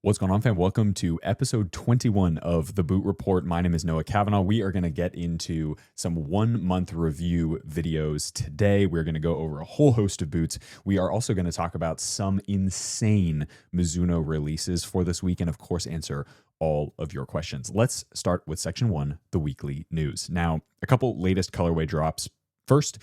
What's going on, fam? Welcome to episode 21 of the Boot Report. My name is Noah Cavanaugh. We are going to get into some 1 month review videos today. We're going to go over a whole host of boots. We are also going to talk about some insane Mizuno releases for this week and, of course, answer all of your questions. Let's start with section 1, the weekly news. Now, a couple latest colorway drops. First,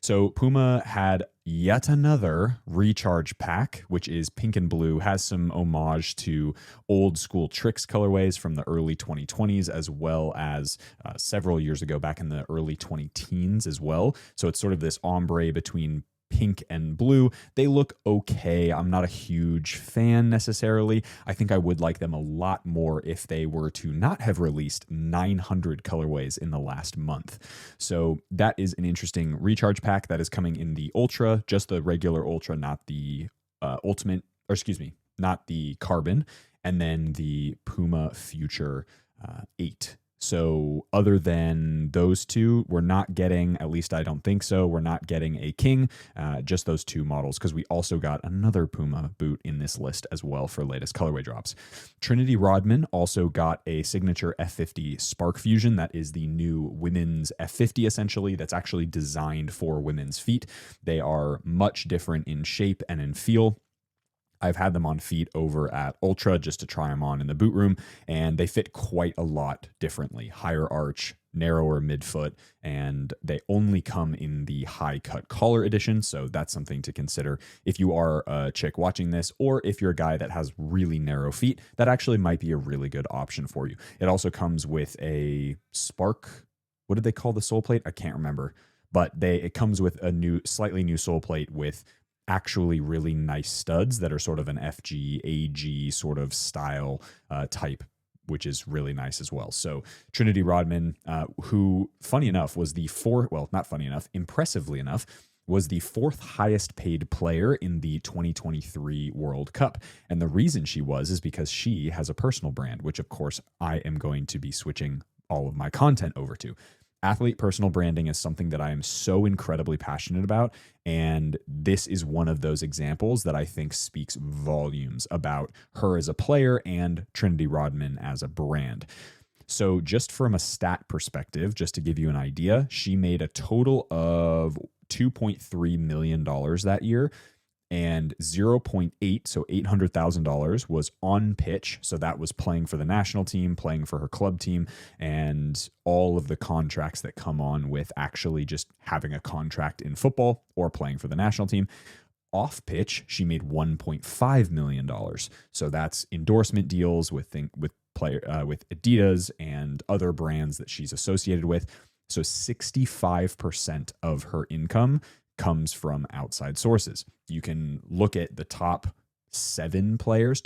so Puma had yet another recharge pack, which is pink and blue, has some homage to old school tricks colorways from the early 2020s, as well as several years ago back in the early 2010s as well. So it's sort of this ombre between pink and blue. They look okay. I'm not a huge fan necessarily. I think I would like them a lot more if they were to not have released 900 colorways in the last month. So that is an interesting recharge pack that is coming in the Ultra, just the regular Ultra, not the Ultimate, or excuse me, not the Carbon, and then the Puma Future 8. So other than those two, we're not getting, at least I don't think so, we're not getting a King, just those two models, because we also got another Puma boot in this list as well for latest colorway drops. Trinity Rodman also got a signature F50 SparkFusion. That is the new women's F50 essentially, that's actually designed for women's feet. They are much different in shape and in feel. I've had them on feet over at Ultra just to try them on in the boot room, and they fit quite a lot differently. Higher arch, narrower midfoot, and they only come in the high cut collar edition. So that's something to consider if you are a chick watching this, or if you're a guy that has really narrow feet, that actually might be a really good option for you. It also comes with a Spark. What did they call the sole plate? I can't remember, but it comes with a slightly new sole plate with actually really nice studs that are sort of an FG, AG sort of style type, which is really nice as well. So Trinity Rodman, who funny enough was impressively enough, was the 4th highest paid player in the 2023 World Cup. And the reason she is because she has a personal brand, which of course I am going to be switching all of my content over to. Athlete personal branding is something that I am so incredibly passionate about, and this is one of those examples that I think speaks volumes about her as a player and Trinity Rodman as a brand. So just from a stat perspective, just to give you an idea, she made a total of $2.3 million that year, and 0.8, so $800,000 was on pitch. So that was playing for the national team, playing for her club team, and all of the contracts that come on with actually just having a contract in football or playing for the national team. Off pitch, she made $1.5 million. So that's endorsement deals with Adidas and other brands that she's associated with. So 65% of her income comes from outside sources. You can look at the top 10 players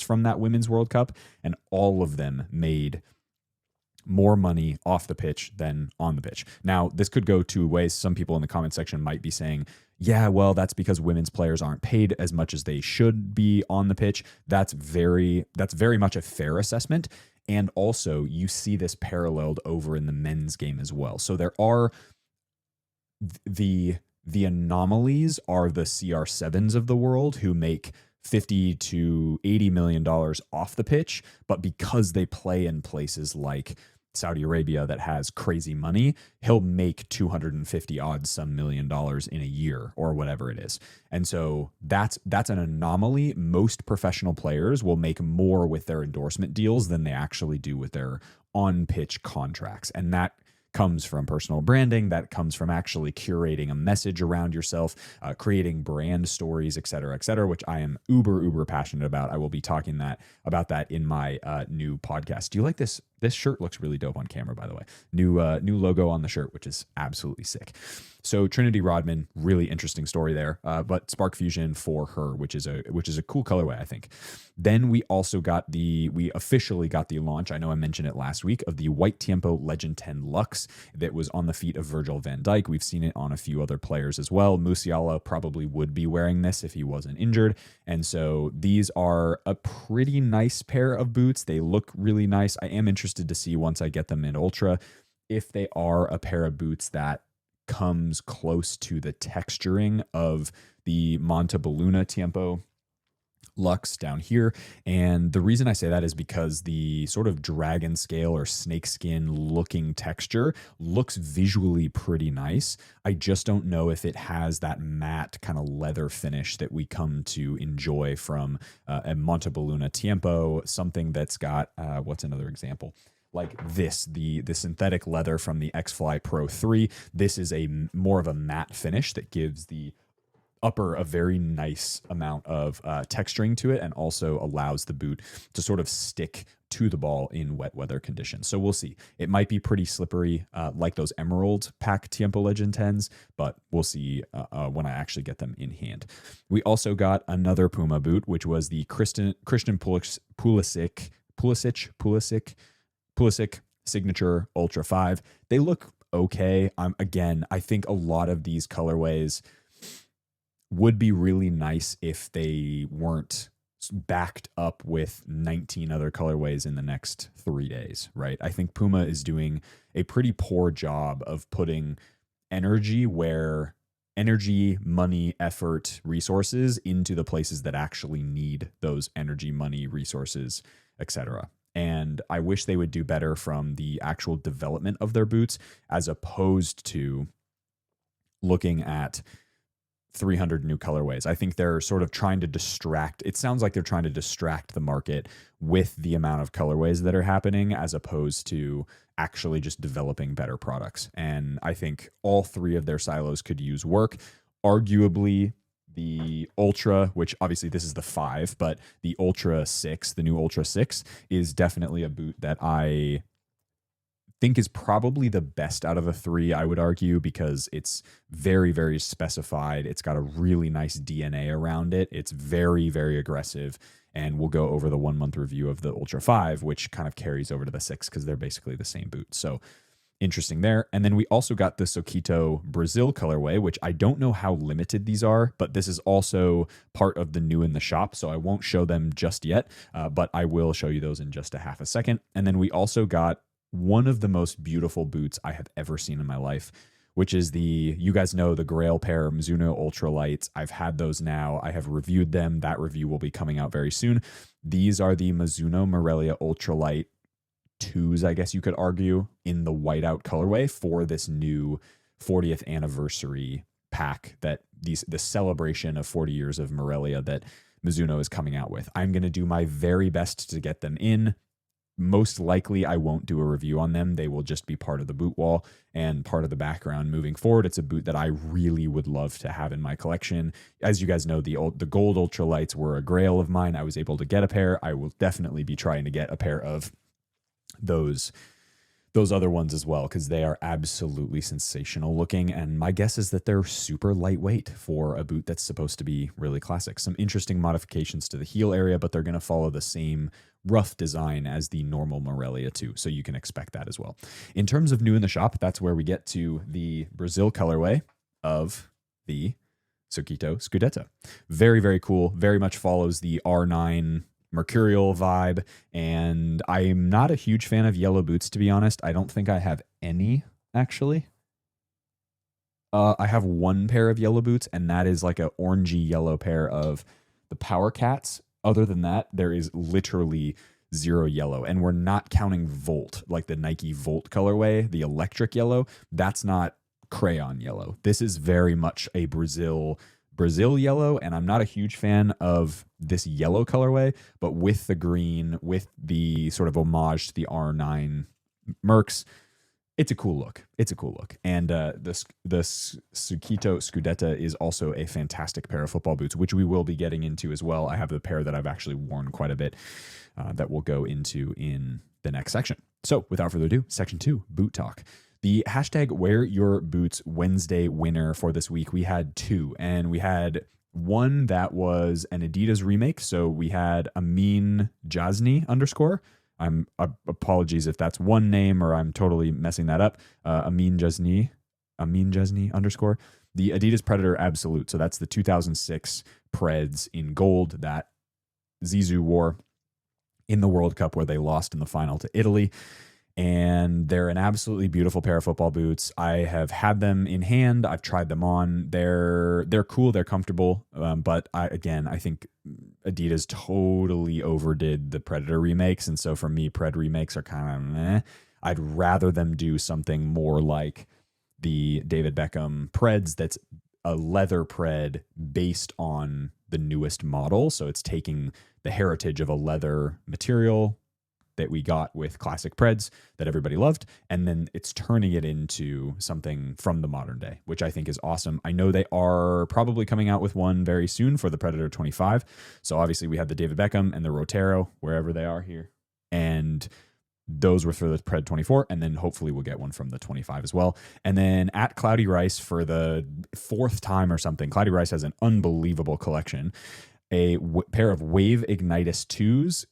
from that Women's World Cup, and all of them made more money off the pitch than on the pitch. Now, this could go two ways. Some people in the comment section might be saying, yeah, well, that's because women's players aren't paid as much as they should be on the pitch. That's very much a fair assessment. And also, you see this paralleled over in the men's game as well. So there are the anomalies are the CR7s of the world who make $50 to $80 million off the pitch, but because they play in places like Saudi Arabia that has crazy money, he'll make 250 odd some million dollars in a year or whatever it is. And so that's an anomaly. Most professional players will make more with their endorsement deals than they actually do with their on-pitch contracts. And that comes from personal branding, that comes from actually curating a message around yourself, creating brand stories, et cetera, which I am uber passionate about. I will be talking about that in my new podcast. Do you like this? This shirt looks really dope on camera, by the way. New logo on the shirt, which is absolutely sick. So Trinity Rodman, really interesting story there. But SparkFusion for her, which is a cool colorway, I think. Then we officially got the launch. I know I mentioned it last week, of the White Tiempo Legend 10 Luxe that was on the feet of Virgil van Dijk. We've seen it on a few other players as well. Musiala probably would be wearing this if he wasn't injured. And so these are a pretty nice pair of boots. They look really nice. I am interested to see once I get them in Ultra if they are a pair of boots that comes close to the texturing of the Montebelluna Tiempo Luxe down here. And the reason I say that is because the sort of dragon scale or snakeskin looking texture looks visually pretty nice. I just don't know if it has that matte kind of leather finish that we come to enjoy from a Montebelluna Tiempo, something that's got, what's another example? Like this, the synthetic leather from the X-Fly Pro 3. This is a more of a matte finish that gives the upper a very nice amount of texturing to it, and also allows the boot to sort of stick to the ball in wet weather conditions. So we'll see. It might be pretty slippery like those Emerald Pack Tiempo Legend 10s, but we'll see when I actually get them in hand. We also got another Puma boot, which was the Christian Pulisic Signature Ultra 5. They look okay. Again, I think a lot of these colorways would be really nice if they weren't backed up with 19 other colorways in the next 3 days, right? I think Puma is doing a pretty poor job of putting energy where energy, money, effort, resources into the places that actually need those energy, money, resources, etc. And I wish they would do better from the actual development of their boots, as opposed to looking at 300 new colorways. I think they're sort of trying to distract. It sounds like they're trying to distract the market with the amount of colorways that are happening, as opposed to actually just developing better products. And I think all three of their silos could use work. Arguably, the Ultra, which obviously this is the 5, but the Ultra 6, the new Ultra 6, is definitely a boot that I think is probably the best out of the 3, I would argue, because it's very, very specified. It's got a really nice DNA around it. It's very, very aggressive. And we'll go over the 1 month review of the Ultra 5, which kind of carries over to the 6 because they're basically the same boot. So interesting there. And then we also got the Sokito Brazil colorway, which I don't know how limited these are, but this is also part of the new in the shop. So I won't show them just yet, but I will show you those in just a half a second. And then we also got one of the most beautiful boots I have ever seen in my life, which is you guys know the Grail pair Mizuno Ultralights. I've had those now. I have reviewed them. That review will be coming out very soon. These are the Mizuno Morelia Ultralight 2s, I guess you could argue, in the whiteout colorway for this new 40th anniversary pack, that the celebration of 40 years of Morelia that Mizuno is coming out with. I'm going to do my very best to get them in. Most likely, I won't do a review on them. They will just be part of the boot wall and part of the background moving forward. It's a boot that I really would love to have in my collection. As you guys know, the gold ultralights were a grail of mine. I was able to get a pair. I will definitely be trying to get a pair of those other ones as well, because they are absolutely sensational looking. And my guess is that they're super lightweight for a boot that's supposed to be really classic. Some interesting modifications to the heel area, but they're going to follow the same rough design as the normal Morelia 2. So you can expect that as well. In terms of new in the shop, that's where we get to the Brazil colorway of the Sokito Scudetta. Very, very cool. Very much follows the R9 Mercurial vibe, and I'm not a huge fan of yellow boots, to be honest. I don't think I have any, actually. I have one pair of yellow boots, and that is like a orangey yellow pair of the Power Cats. Other than that, there is literally zero yellow, and we're not counting Volt, like the Nike Volt colorway, the electric yellow. That's not crayon yellow. This is very much a Brazil yellow, and I'm not a huge fan of this yellow colorway, but with the green, with the sort of homage to the R9 Mercs, it's a cool look. It's a cool look. And the Sokito Scudetta is also a fantastic pair of football boots, which we will be getting into as well. I have the pair that I've actually worn quite a bit that we'll go into in the next section. So without further ado, section 2, boot talk. The hashtag Wear Your Boots Wednesday winner for this week, we had 2, and we had one that was an Adidas remake. So we had Amin Jazni _ apologies if that's one name or I'm totally messing that up. Amin Jazni _ the Adidas Predator Absolute. So that's the 2006 Preds in gold that Zizou wore in the World Cup, where they lost in the final to Italy. and they're an absolutely beautiful pair of football boots. I have had them in hand. I've tried them on. They're cool. They're comfortable. But I think Adidas totally overdid the Predator remakes. And so for me, Pred remakes are kind of meh. I'd rather them do something more like the David Beckham Preds that's a leather Pred based on the newest model. So it's taking the heritage of a leather material that we got with classic Preds that everybody loved, and then it's turning it into something from the modern day, which I think is awesome. I know they are probably coming out with one very soon for the Predator 25. So obviously we have the David Beckham and the Rotero, wherever they are here. And those were for the Pred 24, and then hopefully we'll get one from the 25 as well. And then at Cloudy Rice for the fourth time or something, Cloudy Rice has an unbelievable collection. A pair of Wave Ignitus 2s,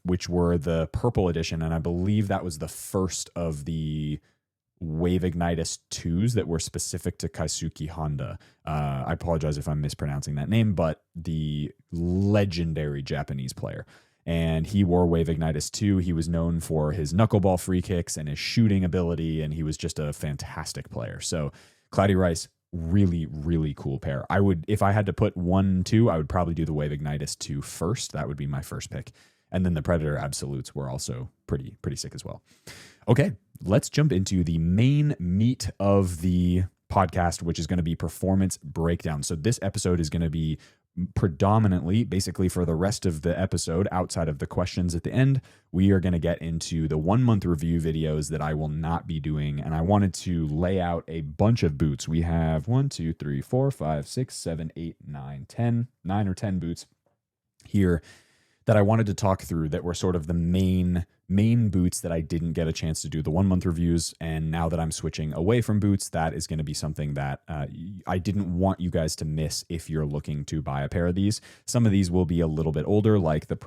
which were the purple edition, and I believe that was the first of the Wave Ignitus 2s that were specific to Keisuke Honda. I apologize if I'm mispronouncing that name, but the legendary Japanese player. And he wore Wave Ignitus 2. He was known for his knuckleball free kicks and his shooting ability, and he was just a fantastic player. So Cloudy Rice, really, really cool pair. I would, if I had to put 1-2, I would probably do the Wave Ignitus 2 first. That would be my first pick. And then the Predator Absolutes were also pretty sick as well. Okay, let's jump into the main meat of the podcast, which is going to be performance breakdown. So this episode is going to be predominantly, basically for the rest of the episode, outside of the questions at the end, we are going to get into the 1 month review videos that I will not be doing. And I wanted to lay out a bunch of boots. We have 1, 2, 3, 4, 5, 6, 7, 8, 9, 10, 9 or 10 boots here that I wanted to talk through that were sort of the main boots that I didn't get a chance to do the 1 month reviews. And now that I'm switching away from boots, that is going to be something that I didn't want you guys to miss if you're looking to buy a pair of these. Some of these will be a little bit older, like the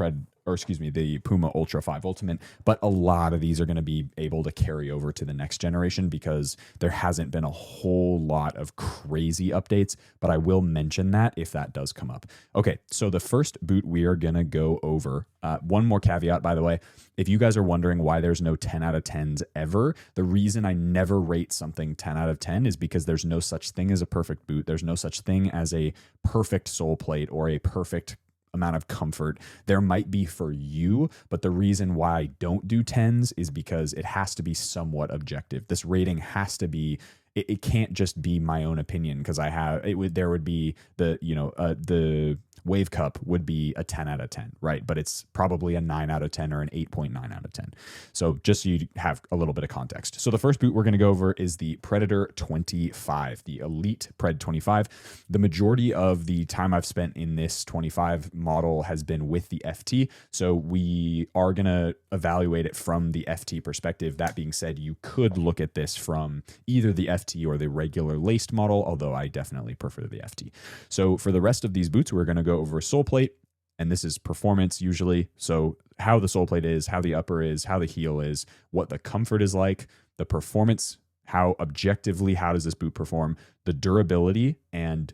the Puma Ultra 5 Ultimate, but a lot of these are going to be able to carry over to the next generation because there hasn't been a whole lot of crazy updates, but I will mention that if that does come up. Okay, so the first boot we are going to go over, one more caveat, by the way, if you guys are wondering why there's no 10 out of 10s ever, the reason I never rate something 10 out of 10 is because there's no such thing as a perfect boot. There's no such thing as a perfect sole plate or a perfect amount of comfort. There might be for you, but the reason why I don't do 10s is because it has to be somewhat objective. This rating has to be, it can't just be my own opinion, because there would be the Wave Cup would be a 10 out of 10, right? But it's probably a 9 out of 10 or an 8.9 out of 10. So just so you have a little bit of context. So the first boot we're going to go over is the Predator 25, the Elite Pred 25. The majority of the time I've spent in this 25 model has been with the FT. So we are going to evaluate it from the FT perspective. That being said, you could look at this from either the FT or the regular laced model, although I definitely prefer the FT. So for the rest of these boots, we're going to go over sole plate, and this is performance usually. So how the sole plate is, how the upper is, how the heel is, what the comfort is like, the performance, how does this boot perform, the durability, and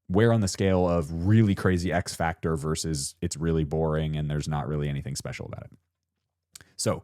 where on the scale of really crazy X factor versus it's really boring and there's not really anything special about it. So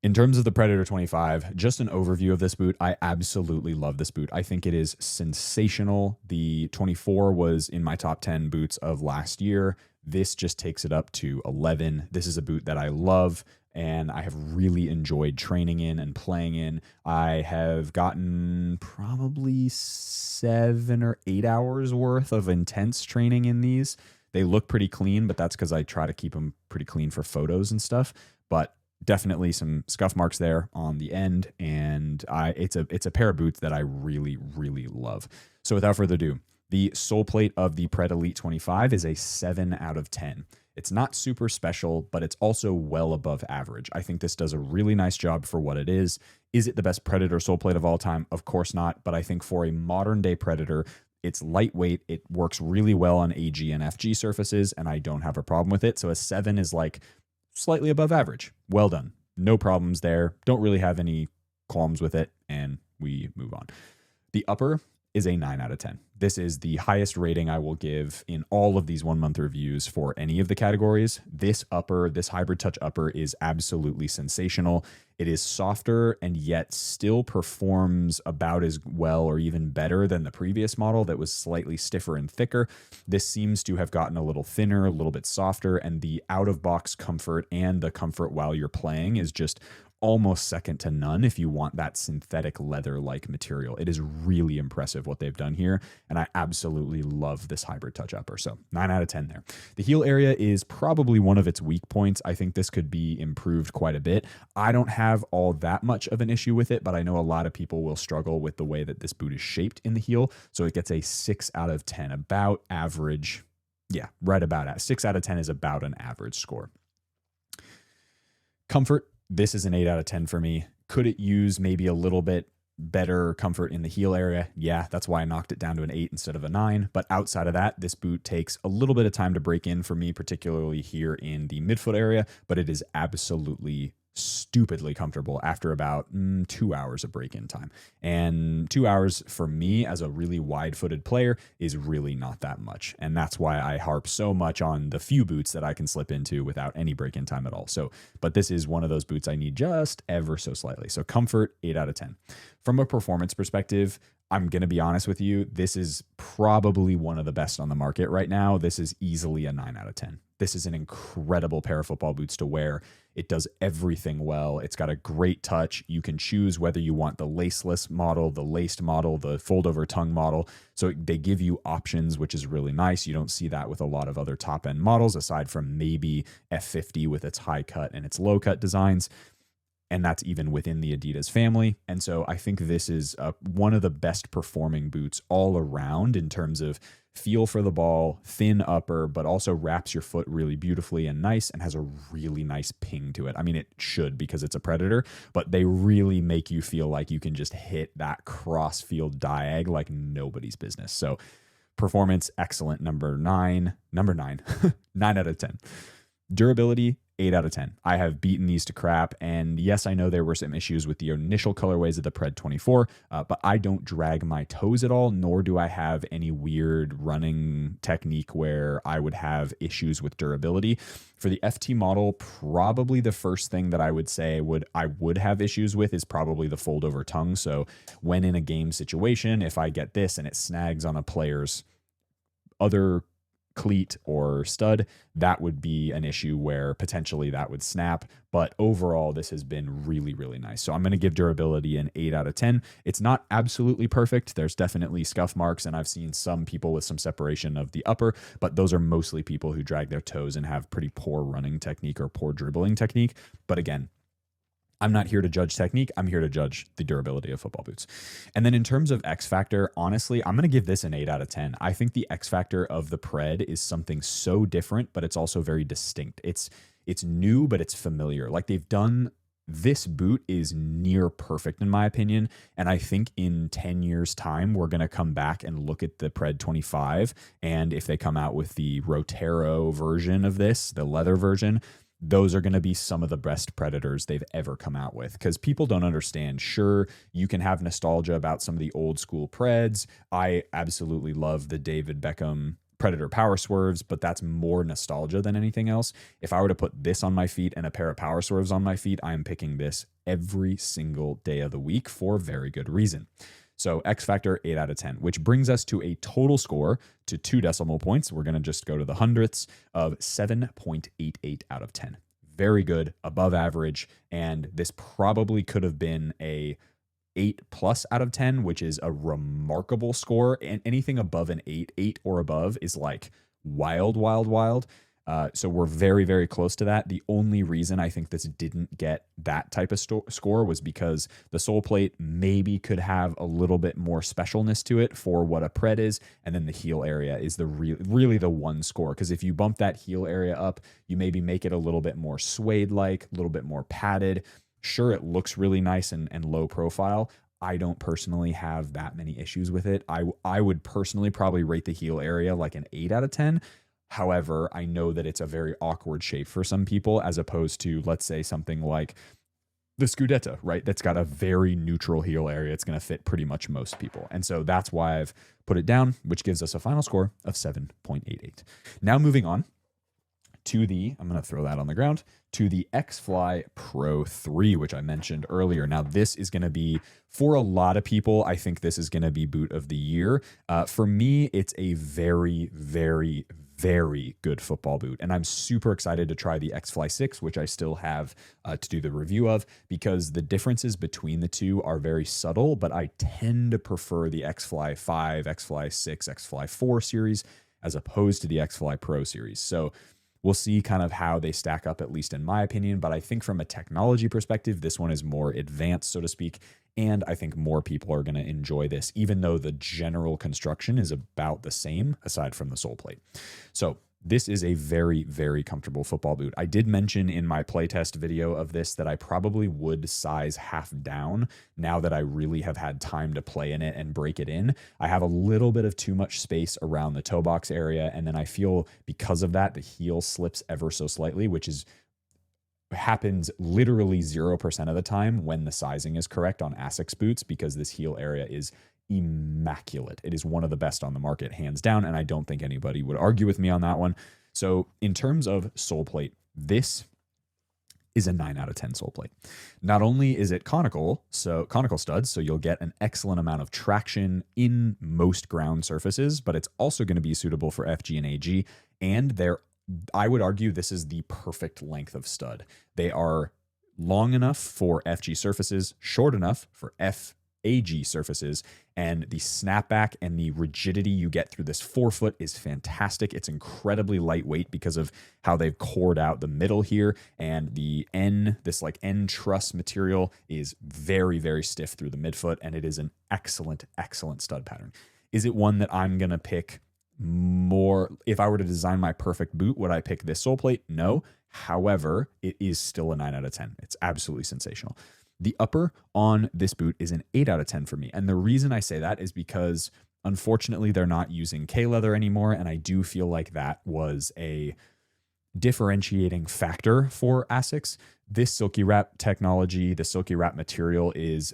in terms of the Predator 25, just an overview of this boot. I absolutely love this boot. I think it is sensational. The 24 was in my top 10 boots of last year. This just takes it up to 11. This is a boot that I love and I have really enjoyed training in and playing in. I have gotten probably 7 or 8 hours worth of intense training in these. They look pretty clean, but that's because I try to keep them pretty clean for photos and stuff. But definitely some scuff marks there on the end, and it's a pair of boots that I really, really love. So without further ado, the sole plate of the Pred Elite 25 is a 7 out of 10. It's not super special, but it's also well above average. I think this does a really nice job for what it is. Is it the best Predator sole plate of all time? Of course not, but I think for a modern day Predator, it's lightweight, it works really well on AG and FG surfaces, and I don't have a problem with it. So a 7 is like slightly above average. Well done. No problems there. Don't really have any qualms with it, and we move on. The upper is a 9 out of 10. This is the highest rating I will give in all of these 1 month reviews for any of the categories. This upper, this hybrid touch upper is absolutely sensational. It is softer and yet still performs about as well or even better than the previous model that was slightly stiffer and thicker. This seems to have gotten a little thinner, a little bit softer, and the out-of-box comfort and the comfort while you're playing is just almost second to none if you want that synthetic leather-like material. It is really impressive what they've done here, and I absolutely love this hybrid touch upper. So 9 out of 10 there. The heel area is probably one of its weak points. I think this could be improved quite a bit. I don't have all that much of an issue with it, but I know a lot of people will struggle with the way that this boot is shaped in the heel, so it gets a 6 out of 10, about average. Yeah, right about at 6 out of 10 is about an average score. Comfort. This is an 8 out of 10 for me. Could it use maybe a little bit better comfort in the heel area? Yeah, that's why I knocked it down to an 8 instead of a 9. But outside of that, this boot takes a little bit of time to break in for me, particularly here in the midfoot area, but it is absolutely stupidly comfortable after about 2 hours of break-in time. And 2 hours for me as a really wide-footed player is really not that much. And that's why I harp so much on the few boots that I can slip into without any break-in time at all. So, but this is one of those boots I need just ever so slightly. So comfort, 8 out of 10. From a performance perspective, I'm going to be honest with you, this is probably one of the best on the market right now. This is easily a 9 out of 10. This is an incredible pair of football boots to wear. It does everything well. It's got a great touch. You can choose whether you want the laceless model, the laced model, the fold-over tongue model. So they give you options, which is really nice. You don't see that with a lot of other top-end models, aside from maybe F50 with its high cut and its low cut designs. And that's even within the Adidas family. And so I think this is one of the best performing boots all around in terms of feel for the ball, thin upper, but also wraps your foot really beautifully and nice and has a really nice ping to it. I mean, it should because it's a Predator, but they really make you feel like you can just hit that cross field diag like nobody's business. So performance, excellent. Number nine, 9 out of 10. Durability, 8 out of 10. I have beaten these to crap, and yes, I know there were some issues with the initial colorways of the Pred 24, but I don't drag my toes at all, nor do I have any weird running technique where I would have issues with durability. For the FT model, probably the first thing that I would say I would have issues with is probably the fold-over tongue. So when in a game situation, if I get this and it snags on a player's other cleat or stud, that would be an issue where potentially that would snap. But overall, this has been really, really nice. So I'm going to give durability an 8 out of 10. It's not absolutely perfect. There's definitely scuff marks, and I've seen some people with some separation of the upper, but those are mostly people who drag their toes and have pretty poor running technique or poor dribbling technique. But again, I'm not here to judge technique. I'm here to judge the durability of football boots. And then in terms of X Factor, honestly, I'm going to give this an 8 out of 10. I think the X Factor of the Pred is something so different, but it's also very distinct. It's new, but it's familiar. Like they've done, this boot is near perfect in my opinion. And I think in 10 years time, we're going to come back and look at the Pred 25. And if they come out with the Rotero version of this, the leather version, those are going to be some of the best Predators they've ever come out with, because people don't understand. Sure, you can have nostalgia about some of the old school Preds. I absolutely love the David Beckham Predator Power Swerves, but that's more nostalgia than anything else. If I were to put this on my feet and a pair of Power Swerves on my feet, I am picking this every single day of the week for very good reason. So X Factor, 8 out of 10, which brings us to a total score to 2 decimal points. We're going to just go to the hundredths of 7.88 out of 10. Very good, above average. And this probably could have been a 8+ out of 10, which is a remarkable score. And anything above an 8 or above is like wild, wild, wild. So we're very, very close to that. The only reason I think this didn't get that type of score was because the sole plate maybe could have a little bit more specialness to it for what a Pred is. And then the heel area is the really the one score. Because if you bump that heel area up, you maybe make it a little bit more suede-like, a little bit more padded. Sure, it looks really nice and low profile. I don't personally have that many issues with it. I would personally probably rate the heel area like an 8 out of 10. However, I know that it's a very awkward shape for some people, as opposed to, let's say, something like the Scudetta, right? That's got a very neutral heel area. It's going to fit pretty much most people. And so that's why I've put it down, which gives us a final score of 7.88. Now moving on to the, I'm going to throw that on the ground, to the X-Fly Pro 3, which I mentioned earlier. Now, this is going to be, for a lot of people, I think this is going to be boot of the year. For me, it's a very, very, very good football boot. And I'm super excited to try the X-Fly 6, which I still have to do the review of, because the differences between the two are very subtle, but I tend to prefer the X-Fly 5, X-Fly 6, X-Fly 4 series, as opposed to the X-Fly Pro series. So we'll see kind of how they stack up, at least in my opinion. But I think from a technology perspective, this one is more advanced, so to speak. And I think more people are going to enjoy this, even though the general construction is about the same, aside from the sole plate. So this is a very, very comfortable football boot. I did mention in my playtest video of this that I probably would size half down now that I really have had time to play in it and break it in. I have a little bit of too much space around the toe box area, and then I feel because of that, the heel slips ever so slightly, which happens literally 0% of the time when the sizing is correct on Asics boots, because this heel area is immaculate. It is one of the best on the market, hands down, and I don't think anybody would argue with me on that one. So in terms of sole plate, this is a 9 out of 10 sole plate. Not only is it conical studs, so you'll get an excellent amount of traction in most ground surfaces, but it's also going to be suitable for FG and AG, and I would argue this is the perfect length of stud. They are long enough for FG surfaces, short enough for FAG surfaces, and the snapback and the rigidity you get through this forefoot is fantastic. It's incredibly lightweight because of how they've cored out the middle here, and this like N truss material is very, very stiff through the midfoot, and it is an excellent, excellent stud pattern. Is it one that I'm going to pick more? If I were to design my perfect boot, would I pick this sole plate? No. However, it is still a 9 out of 10. It's absolutely sensational. The upper on this boot is an 8 out of 10 for me. And the reason I say that is because, unfortunately, they're not using K-leather anymore, and I do feel like that was a differentiating factor for Asics. This silky wrap technology, the silky wrap material, is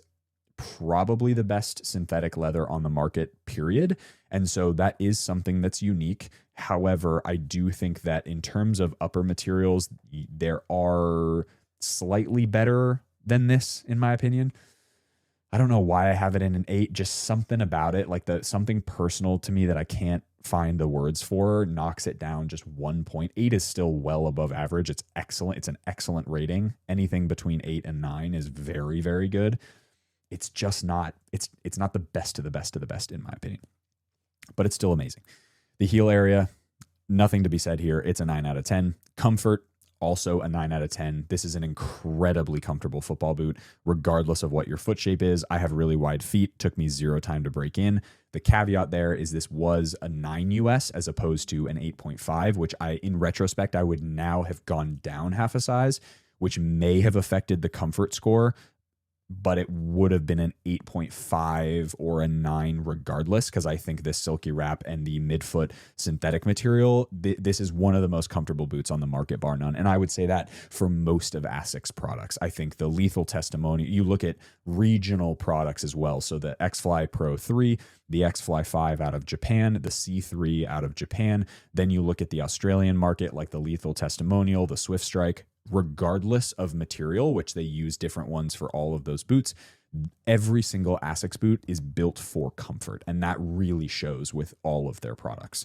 probably the best synthetic leather on the market, period. And so that is something that's unique. However, I do think that in terms of upper materials, there are slightly better than this, in my opinion. I don't know why I have it in an 8, just something about it, like something personal to me that I can't find the words for, knocks it down just 1 point. 8 is still well above average. It's excellent. It's an excellent rating. Anything between 8 and 9 is very, very good. It's just not, it's not the best of the best of the best, in my opinion, but it's still amazing. The heel area, nothing to be said here. It's a 9 out of 10. Comfort, also a 9 out of 10. This is an incredibly comfortable football boot, regardless of what your foot shape is. I have really wide feet. Took me 0 time to break in. The caveat there is this was a 9 US as opposed to an 8.5, which in retrospect, I would now have gone down half a size, which may have affected the comfort score, but it would have been an 8.5 or a 9 regardless, because I think this silky wrap and the midfoot synthetic material, this is one of the most comfortable boots on the market, bar none. And I would say that for most of Asics products. I think the Lethal Testimony, you look at regional products as well. So the X-Fly Pro 3, the X-Fly 5 out of Japan, the C3 out of Japan. Then you look at the Australian market, like the Lethal Testimonial, the Swift Strike. Regardless of material, which they use different ones for all of those boots, every single Asics boot is built for comfort, and that really shows with all of their products.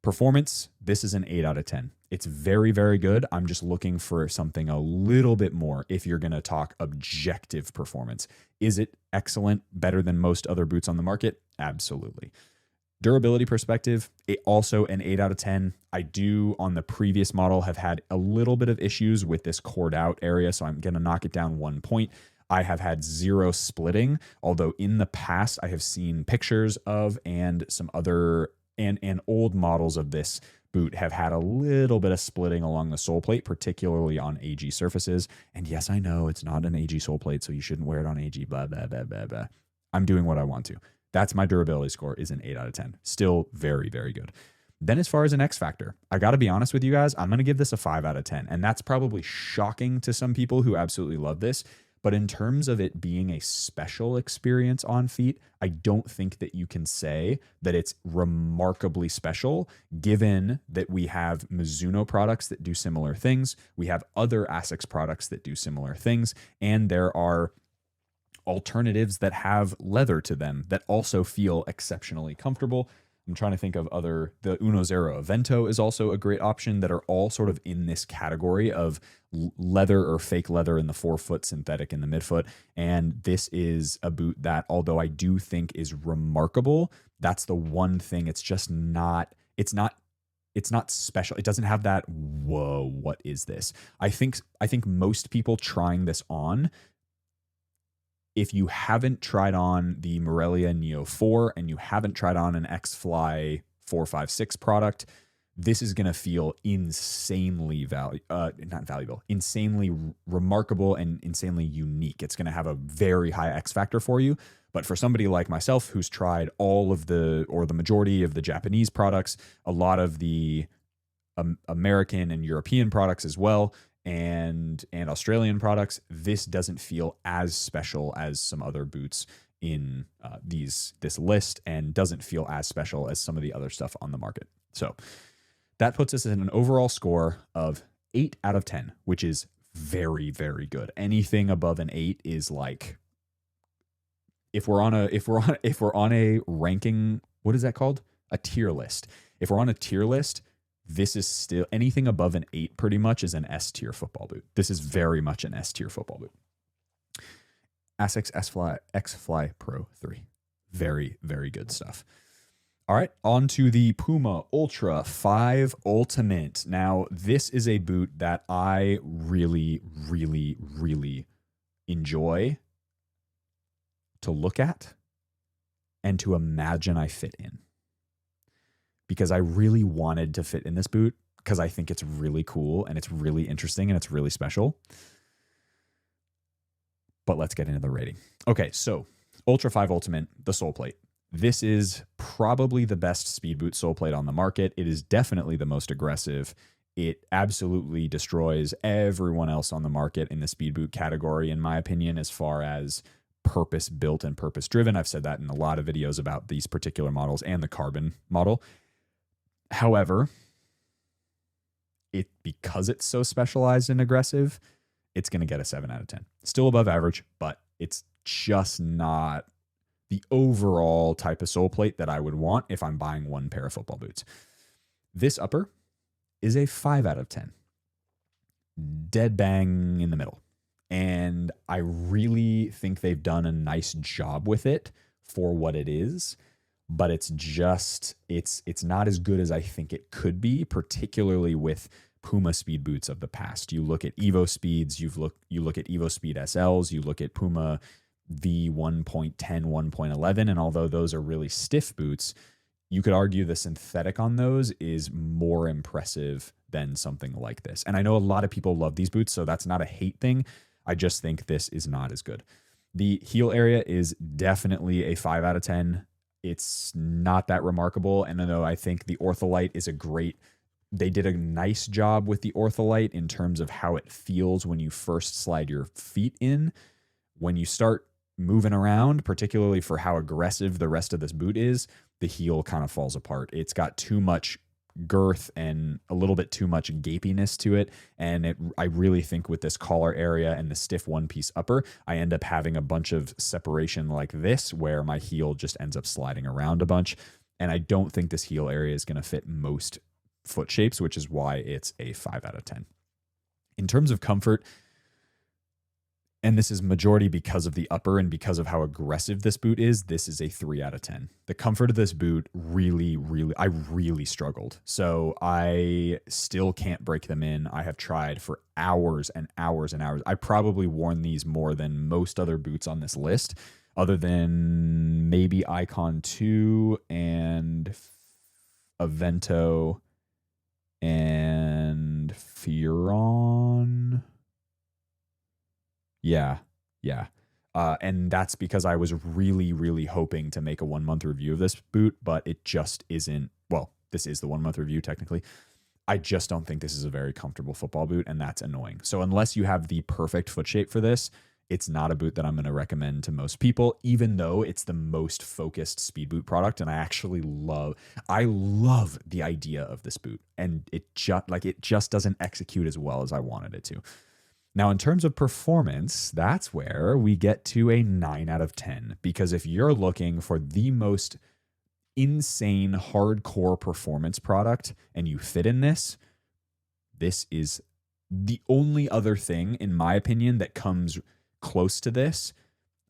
Performance, this is an 8 out of 10. It's very, very good. I'm just looking for something a little bit more if you're going to talk objective performance. Is it excellent, better than most other boots on the market? Absolutely. Durability perspective, it also an 8 out of 10. I do, on the previous model, have had a little bit of issues with this cored out area, so I'm going to knock it down 1 point. I have had 0 splitting, although in the past I have seen pictures of and some other and old models of this boot have had a little bit of splitting along the sole plate, particularly on AG surfaces. And yes, I know it's not an AG sole plate, so you shouldn't wear it on AG, blah, blah, blah, blah, blah. I'm doing what I want to. That's my durability score, is an 8 out of 10. Still very, very good. Then as far as an X factor, I got to be honest with you guys, I'm going to give this a 5 out of 10. And that's probably shocking to some people who absolutely love this. But in terms of it being a special experience on feet, I don't think that you can say that it's remarkably special, given that we have Mizuno products that do similar things. We have other Asics products that do similar things. And there are alternatives that have leather to them that also feel exceptionally comfortable. I'm trying to think of the Unozero Aventto is also a great option, that are all sort of in this category of leather or fake leather in the forefoot, synthetic in the midfoot. And this is a boot that, although I do think is remarkable, that's the one thing. It's just not, it's not special. It doesn't have that, whoa, what is this? I think most people trying this on, if you haven't tried on the Morelia Neo IV and you haven't tried on an X-Fly 456 product, this is going to feel insanely insanely remarkable and insanely unique. It's going to have a very high X factor for you. But for somebody like myself who's tried all of the majority of the Japanese products, a lot of the American and European products as well, and Australian products, this doesn't feel as special as some other boots in this list, and doesn't feel as special as some of the other stuff on the market. So that puts us in an overall score of 8 out of 10, which is very, very good. Anything above an 8 is like, if we're on a ranking, what is that called? A tier list. If we're on a tier list, this is still, anything above an 8 pretty much is an S tier football boot. This is very much an S tier football boot. Asics X-Fly Pro 3. Very, very good stuff. All right, on to the Puma Ultra 5 Ultimate. Now, this is a boot that I really, really, really enjoy to look at and to imagine I fit in, because I really wanted to fit in this boot because I think it's really cool and it's really interesting and it's really special. But let's get into the rating. Okay, so Ultra 5 Ultimate, the sole plate. This is probably the best speed boot sole plate on the market. It is definitely the most aggressive. It absolutely destroys everyone else on the market in the speed boot category, in my opinion, as far as purpose built and purpose driven. I've said that in a lot of videos about these particular models and the carbon model. However, because it's so specialized and aggressive, it's going to get a 7 out of 10. Still above average, but it's just not the overall type of sole plate that I would want if I'm buying one pair of football boots. This upper is a 5 out of 10. Dead bang in the middle. And I really think they've done a nice job with it for what it is. But it's not as good as I think it could be, particularly with Puma speed boots of the past. You look at Evo Speeds, you look at Evo Speed SLs, you look at Puma V1.10, 1.11, and although those are really stiff boots, you could argue the synthetic on those is more impressive than something like this. And I know a lot of people love these boots, so that's not a hate thing. I just think this is not as good. The heel area is definitely a 5 out of 10. It's not that remarkable. And though I think the Ortholite is they did a nice job with the Ortholite in terms of how it feels when you first slide your feet in. When you start moving around, particularly for how aggressive the rest of this boot is, the heel kind of falls apart. It's got too much girth and a little bit too much gapiness to it. And I really think with this collar area and the stiff one-piece upper, I end up having a bunch of separation like this, where my heel just ends up sliding around a bunch. And I don't think this heel area is going to fit most foot shapes, which is why it's a 5 out of 10. In terms of comfort, and this is majority because of the upper and because of how aggressive this boot is, this is a 3 out of 10. The comfort of this boot I really struggled. So I still can't break them in. I have tried for hours and hours and hours. I probably worn these more than most other boots on this list, other than maybe Icon 2 and Aventto and Furon. Yeah. And that's because I was really, really hoping to make a 1 month review of this boot, but it just isn't. Well, this is the 1 month review technically. I just don't think this is a very comfortable football boot, and that's annoying. So unless you have the perfect foot shape for this, it's not a boot that I'm going to recommend to most people, even though it's the most focused speed boot product. And I actually love the idea of this boot, and it just doesn't execute as well as I wanted it to. Now, in terms of performance, that's where we get to a 9 out of 10, because if you're looking for the most insane hardcore performance product and you fit in this is the only other thing, in my opinion, that comes close to this,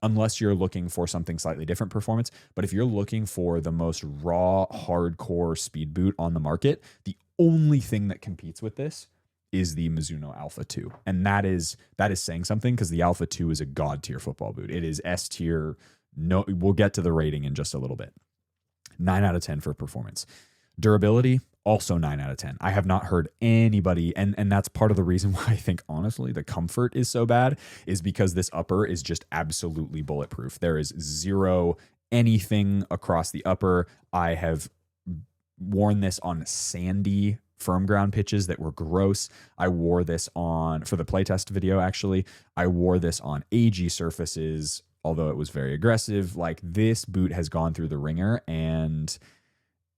unless you're looking for something slightly different performance. But if you're looking for the most raw, hardcore speed boot on the market, the only thing that competes with this is the Mizuno Alpha 2. And that is saying something, because the Alpha 2 is a god tier football boot. It is S tier. No, we'll get to the rating in just a little bit. 9 out of 10 for performance. Durability, also 9 out of 10. I have not heard anybody, and that's part of the reason why I think, honestly, the comfort is so bad, is because this upper is just absolutely bulletproof. There is zero anything across the upper. I have worn this on sandy firm ground pitches that were gross. I wore this for the playtest video, actually. I wore this on AG surfaces, although it was very aggressive. Like, this boot has gone through the ringer and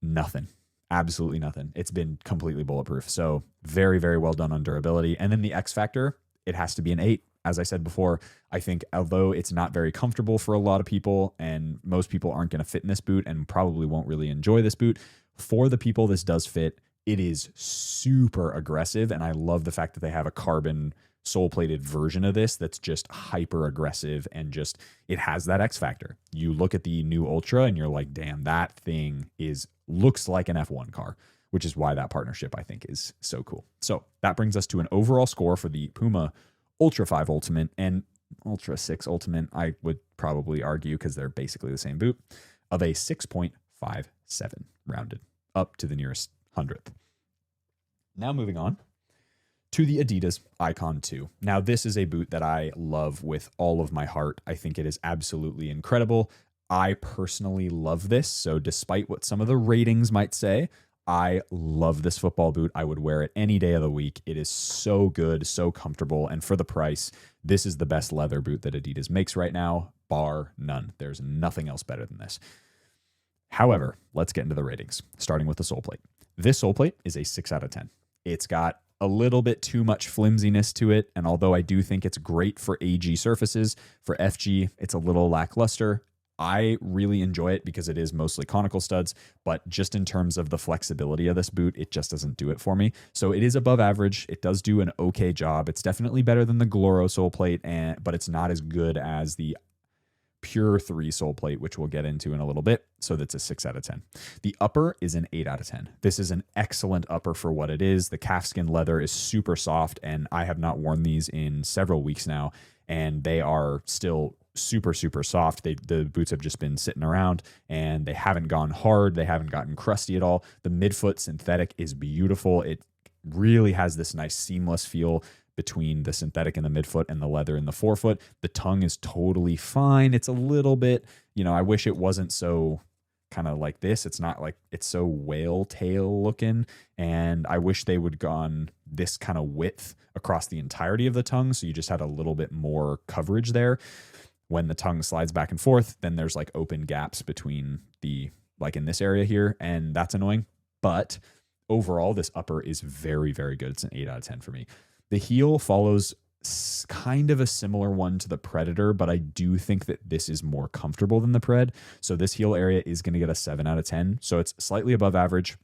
nothing. Absolutely nothing. It's been completely bulletproof. So very, very well done on durability. And then the X factor, it has to be an 8. As I said before, I think although it's not very comfortable for a lot of people, and most people aren't going to fit in this boot and probably won't really enjoy this boot, for the people this does fit, it is super aggressive. And I love the fact that they have a carbon sole-plated version of this that's just hyper aggressive, and just, it has that X factor. You look at the new Ultra and you're like, damn, that thing looks like an F1 car, which is why that partnership, I think, is so cool. So that brings us to an overall score for the Puma Ultra 5 Ultimate and Ultra 6 Ultimate, I would probably argue, because they're basically the same boot, of a 6.57, rounded up to the nearest 100th. Now moving on to the Adidas Icon 2. Now, this is a boot that I love with all of my heart. I think it is absolutely incredible. I personally love this. So despite what some of the ratings might say, I love this football boot. I would wear it any day of the week. It is so good, so comfortable. And for the price, this is the best leather boot that Adidas makes right now, bar none. There's nothing else better than this. However, let's get into the ratings, starting with the sole plate. This sole plate is a 6 out of 10. It's got a little bit too much flimsiness to it, and although I do think it's great for AG surfaces, for FG, it's a little lackluster. I really enjoy it because it is mostly conical studs, but just in terms of the flexibility of this boot, it just doesn't do it for me. So it is above average. It does do an okay job. It's definitely better than the Gloro sole plate, but it's not as good as the Pure 3 sole plate, which we'll get into in a little bit. So that's a 6 out of 10. The upper is an 8 out of 10. This is an excellent upper for what it is. The calfskin leather is super soft, and I have not worn these in several weeks now, and they are still super, super soft. The boots have just been sitting around, and they haven't gone hard. They haven't gotten crusty at all. The midfoot synthetic is beautiful. It really has this nice seamless feel between the synthetic in the midfoot and the leather in the forefoot. The tongue is totally fine. It's a little bit, I wish it wasn't so kind of like this. It's not like, it's so whale tail looking, and I wish they would gone this kind of width across the entirety of the tongue, so you just had a little bit more coverage there. When the tongue slides back and forth, then there's like open gaps between like in this area here, and that's annoying. But overall, this upper is very, very good. It's an 8 out of 10 for me. The heel follows kind of a similar one to the Predator, but I do think that this is more comfortable than the Pred. So this heel area is going to get a 7 out of 10. So it's slightly above average,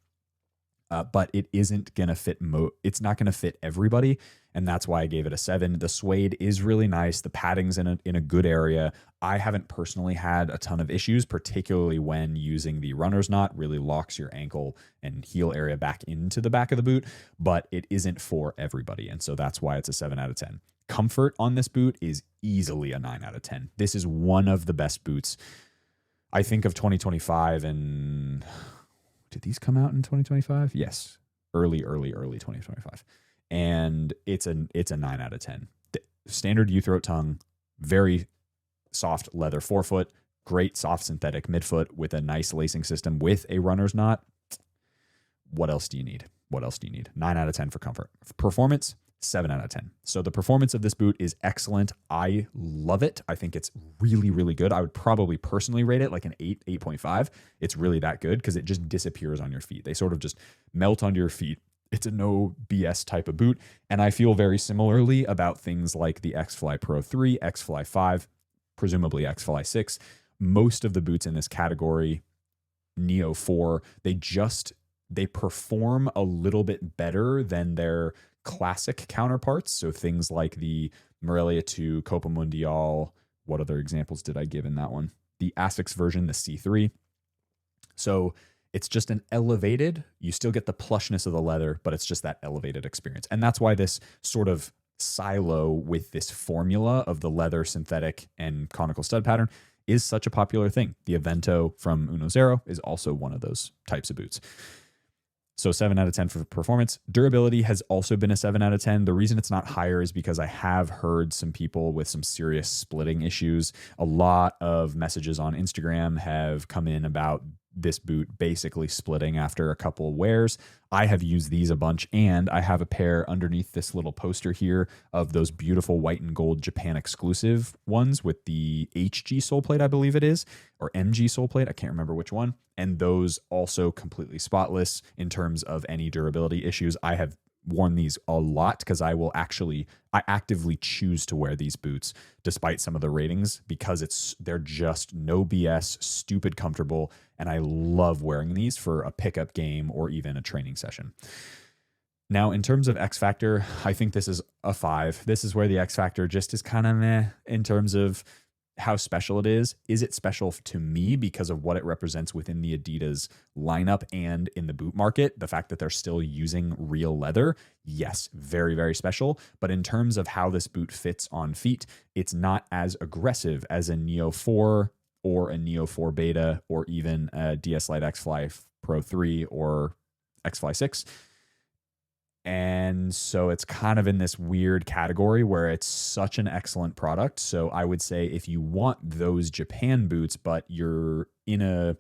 but it isn't going to fit. It's not going to fit everybody, and that's why I gave it a 7. The suede is really nice. The padding's in a good area. I haven't personally had a ton of issues, particularly when using the runner's knot. Really locks your ankle and heel area back into the back of the boot, but it isn't for everybody, and so that's why it's a 7 out of 10. Comfort on this boot is easily a 9 out of 10. This is one of the best boots, I think, of 2025, and did these come out in 2025? Yes. Early 2025. And it's a 9 out of 10. The standard U-throat tongue, very soft leather forefoot, great soft synthetic midfoot with a nice lacing system with a runner's knot. what else do you need? What else do you need? 9 out of 10 for comfort. Performance, 7 out of 10. So the performance of this boot is excellent. I love it. I think it's really, really good. I would probably personally rate it like an 8, 8.5. It's really that good because it just disappears on your feet. They sort of just melt onto your feet. It's a no BS type of boot. And I feel very similarly about things like the X-Fly Pro 3, X-Fly 5, presumably X-Fly 6. Most of the boots in this category, Neo 4, they perform a little bit better than their classic counterparts. So things like the Morelia 2, Copa Mundial. What other examples did I give in that one? The Asics version, the C3. So it's just an elevated, you still get the plushness of the leather, but it's just that elevated experience. And that's why this sort of silo with this formula of the leather, synthetic, and conical stud pattern is such a popular thing. The Aventto from Unozero is also one of those types of boots. So 7 out of 10 for performance. Durability has also been a 7 out of 10. The reason it's not higher is because I have heard some people with some serious splitting issues. A lot of messages on Instagram have come in about this boot basically splitting after a couple wears. I have used these a bunch, and I have a pair underneath this little poster here of those beautiful white and gold Japan exclusive ones with the HG sole plate, I believe it is, or MG sole plate. I can't remember which one. And those also completely spotless in terms of any durability issues. I have worn these a lot because I actively choose to wear these boots despite some of the ratings because they're just no BS, stupid comfortable, and I love wearing these for a pickup game or even a training session. Now, in terms of X Factor, I think this is a 5. This is where the X Factor just is kind of meh in terms of how special it is. Is it special to me because of what it represents within the Adidas lineup and in the boot market? The fact that they're still using real leather, yes, very, very special. But in terms of how this boot fits on feet, it's not as aggressive as a Neo 4 or a Neo 4 Beta or even a DS Lite X-Fly Pro 3 or X-Fly 6. And so it's kind of in this weird category where it's such an excellent product. So I would say if you want those Japan boots, but you're in a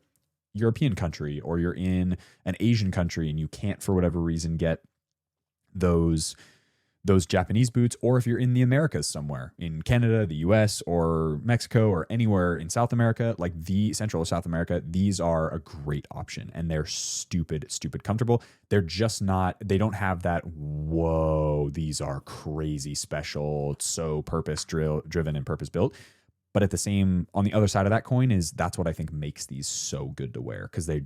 European country or you're in an Asian country and you can't, for whatever reason, get those Japanese boots, or if you're in the Americas somewhere, in Canada, the US, or Mexico, or anywhere in South America, like the Central or South America, these are a great option. And they're stupid comfortable. They're just not, they don't have that, whoa, these are crazy special, so purpose driven and purpose built. But at the same, on the other side of that coin is that's what I think makes these so good to wear, because they're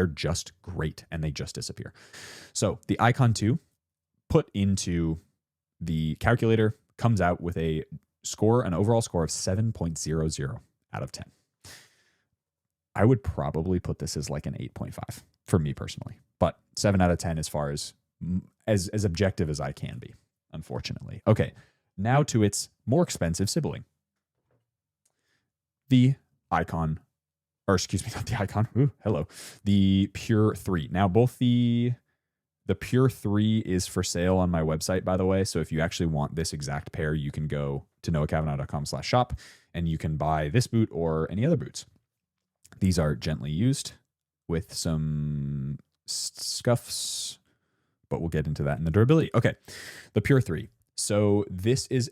just great and they just disappear. So the Icon 2 put into the calculator comes out with an overall score of 7.00 out of 10. I would probably put this as like an 8.5 for me personally, but 7 out of 10 as far as objective as I can be, unfortunately. Okay, now to its more expensive sibling, the Icon, or excuse me, not the Icon. Ooh, hello, the Pure 3. Now both the Pure 3 is for sale on my website, by the way. So if you actually want this exact pair, you can go to noahcavanaugh.com/shop and you can buy this boot or any other boots. These are gently used with some scuffs, but we'll get into that in the durability. Okay, the Pure 3. So this is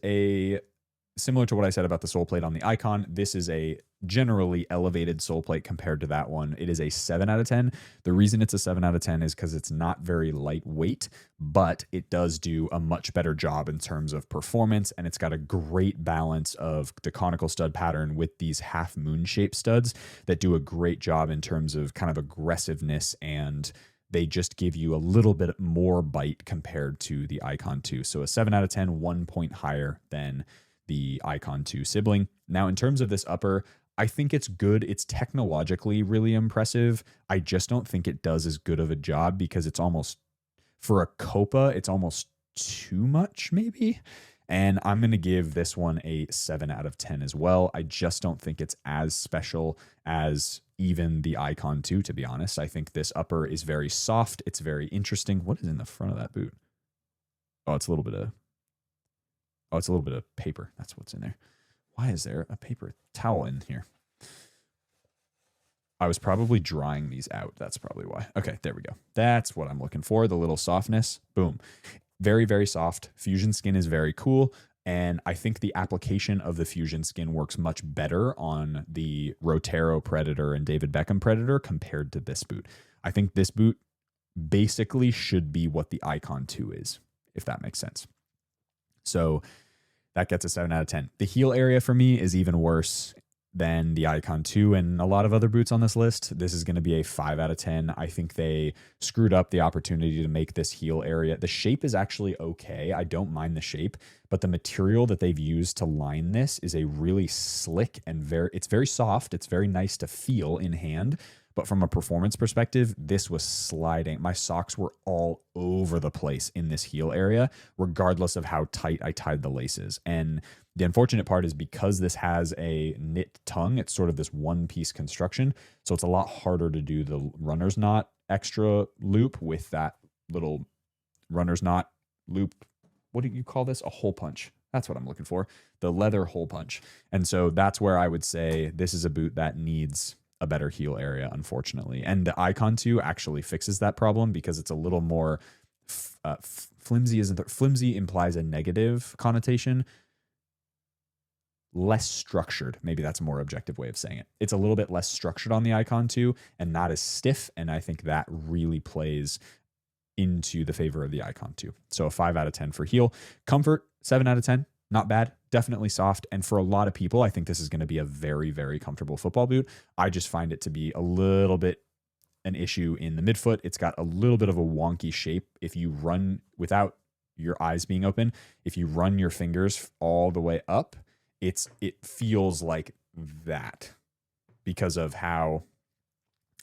similar to what I said about the sole plate on the Icon, this is a generally elevated sole plate compared to that one. It is a 7 out of 10. The reason it's a 7 out of 10 is because it's not very lightweight, but it does do a much better job in terms of performance, and it's got a great balance of the conical stud pattern with these half moon shaped studs that do a great job in terms of kind of aggressiveness, and they just give you a little bit more bite compared to the Icon 2. So a 7 out of 10, 1 point higher than the Icon 2 sibling. Now, in terms of this upper, I think it's good. It's technologically really impressive. I just don't think it does as good of a job because it's almost, for a Copa, it's almost too much maybe. And I'm going to give this one a 7 out of 10 as well. I just don't think it's as special as even the Icon 2, to be honest. I think this upper is very soft. It's very interesting. What is in the front of that boot? Oh, it's a little bit of paper. That's what's in there. Why is there a paper towel in here? I was probably drying these out. That's probably why. Okay, there we go. That's what I'm looking for. The little softness. Boom. Very, very soft. Fusion skin is very cool. And I think the application of the Fusion skin works much better on the Rotero Predator and David Beckham Predator compared to this boot. I think this boot basically should be what the Icon 2 is, if that makes sense. So that gets a 7 out of 10. The heel area for me is even worse than the Icon 2 and a lot of other boots on this list. This is going to be a 5 out of 10. I think they screwed up the opportunity to make this heel area. The shape is actually okay. I don't mind the shape, but the material that they've used to line this is a really slick and it's very soft. It's very nice to feel in hand. But from a performance perspective, this was sliding. My socks were all over the place in this heel area, regardless of how tight I tied the laces. And the unfortunate part is because this has a knit tongue, it's sort of this one-piece construction. So it's a lot harder to do the runner's knot extra loop with that little runner's knot loop. What do you call this? A hole punch. That's what I'm looking for. The leather hole punch. And so that's where I would say this is a boot that needs a better heel area, unfortunately. And the Icon 2 actually fixes that problem because it's a little more flimsy. Flimsy implies a negative connotation. Less structured. Maybe that's a more objective way of saying it. It's a little bit less structured on the Icon 2 and not as stiff. And I think that really plays into the favor of the Icon 2. So a 5 out of 10 for heel. Comfort, 7 out of 10. Not bad, definitely soft. And for a lot of people, I think this is going to be a very, very comfortable football boot. I just find it to be a little bit an issue in the midfoot. It's got a little bit of a wonky shape. If you run without your eyes being open, if you run your fingers all the way up, it feels like that because of how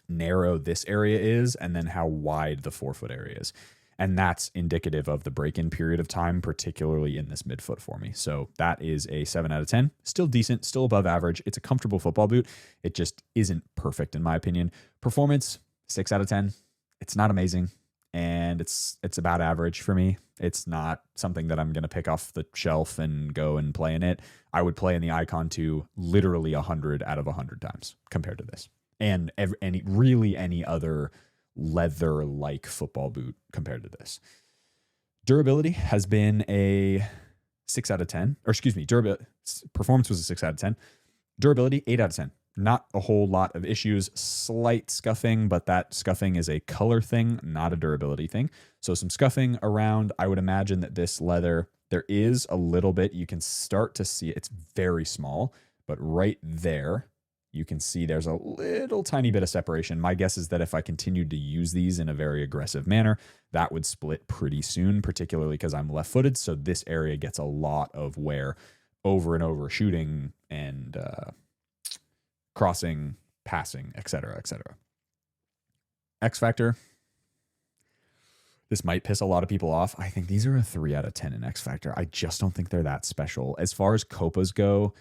narrow this area is and then how wide the forefoot area is. And that's indicative of the break-in period of time, particularly in this midfoot for me. So that is a 7 out of 10. Still decent, still above average. It's a comfortable football boot. It just isn't perfect in my opinion. Performance, 6 out of 10. It's not amazing. And it's about average for me. It's not something that I'm going to pick off the shelf and go and play in it. I would play in the Icon 2 literally 100 out of 100 times compared to this. And any other leather-like football boot compared to this. Durability has been a 6 out of 10. Or excuse me, performance was a 6 out of 10. Durability, 8 out of 10. Not a whole lot of issues. Slight scuffing, but that scuffing is a color thing, not a durability thing. So some scuffing around. I would imagine that this leather, there is a little bit. You can start to see it. It's very small, but right there, you can see there's a little tiny bit of separation. My guess is that if I continued to use these in a very aggressive manner, that would split pretty soon, particularly because I'm left-footed. So this area gets a lot of wear over and over, shooting and crossing, passing, etc., etc. X Factor. This might piss a lot of people off. I think these are a 3 out of 10 in X Factor. I just don't think they're that special. As far as Copas go,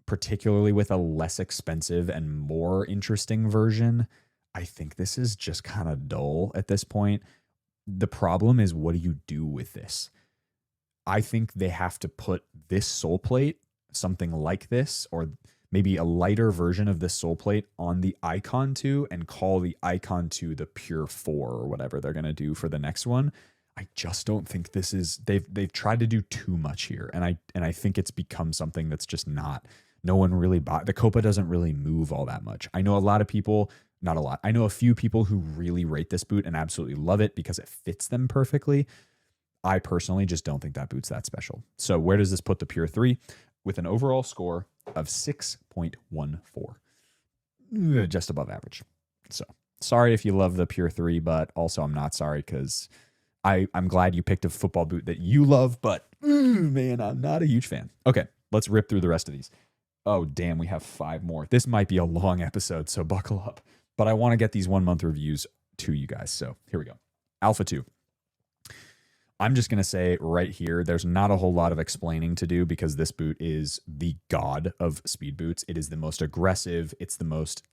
particularly with a less expensive and more interesting version, I think this is just kind of dull at this point. The problem is, what do you do with this? I think they have to put this sole plate, something like this, or maybe a lighter version of this sole plate on the Icon 2 and call the Icon 2 the Pure 4 or whatever they're going to do for the next one. I just don't think this is, they've tried to do too much here. And I think it's become something that's just not, no one really bought. The Copa doesn't really move all that much. I know a lot of people, not a lot. I know a few people who really rate this boot and absolutely love it because it fits them perfectly. I personally just don't think that boot's that special. So where does this put the Pure 3? With an overall score of 6.14. Just above average. So sorry if you love the Pure 3, but also I'm not sorry because I'm glad you picked a football boot that you love, but man, I'm not a huge fan. Okay, let's rip through the rest of these. Oh, damn, we have 5 more. This might be a long episode, so buckle up. But I want to get these 1 month reviews to you guys. So here we go. Alpha 2. I'm just going to say right here, there's not a whole lot of explaining to do because this boot is the god of speed boots. It is the most aggressive. It's the most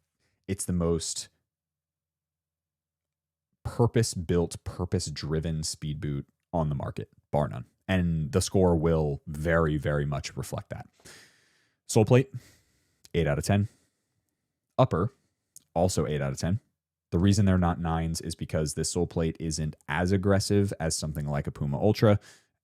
purpose-built, purpose-driven speed boot on the market, bar none. And the score will very, very much reflect that. Sole plate, 8 out of 10. Upper, also 8 out of 10. The reason they're not 9s is because this sole plate isn't as aggressive as something like a Puma Ultra.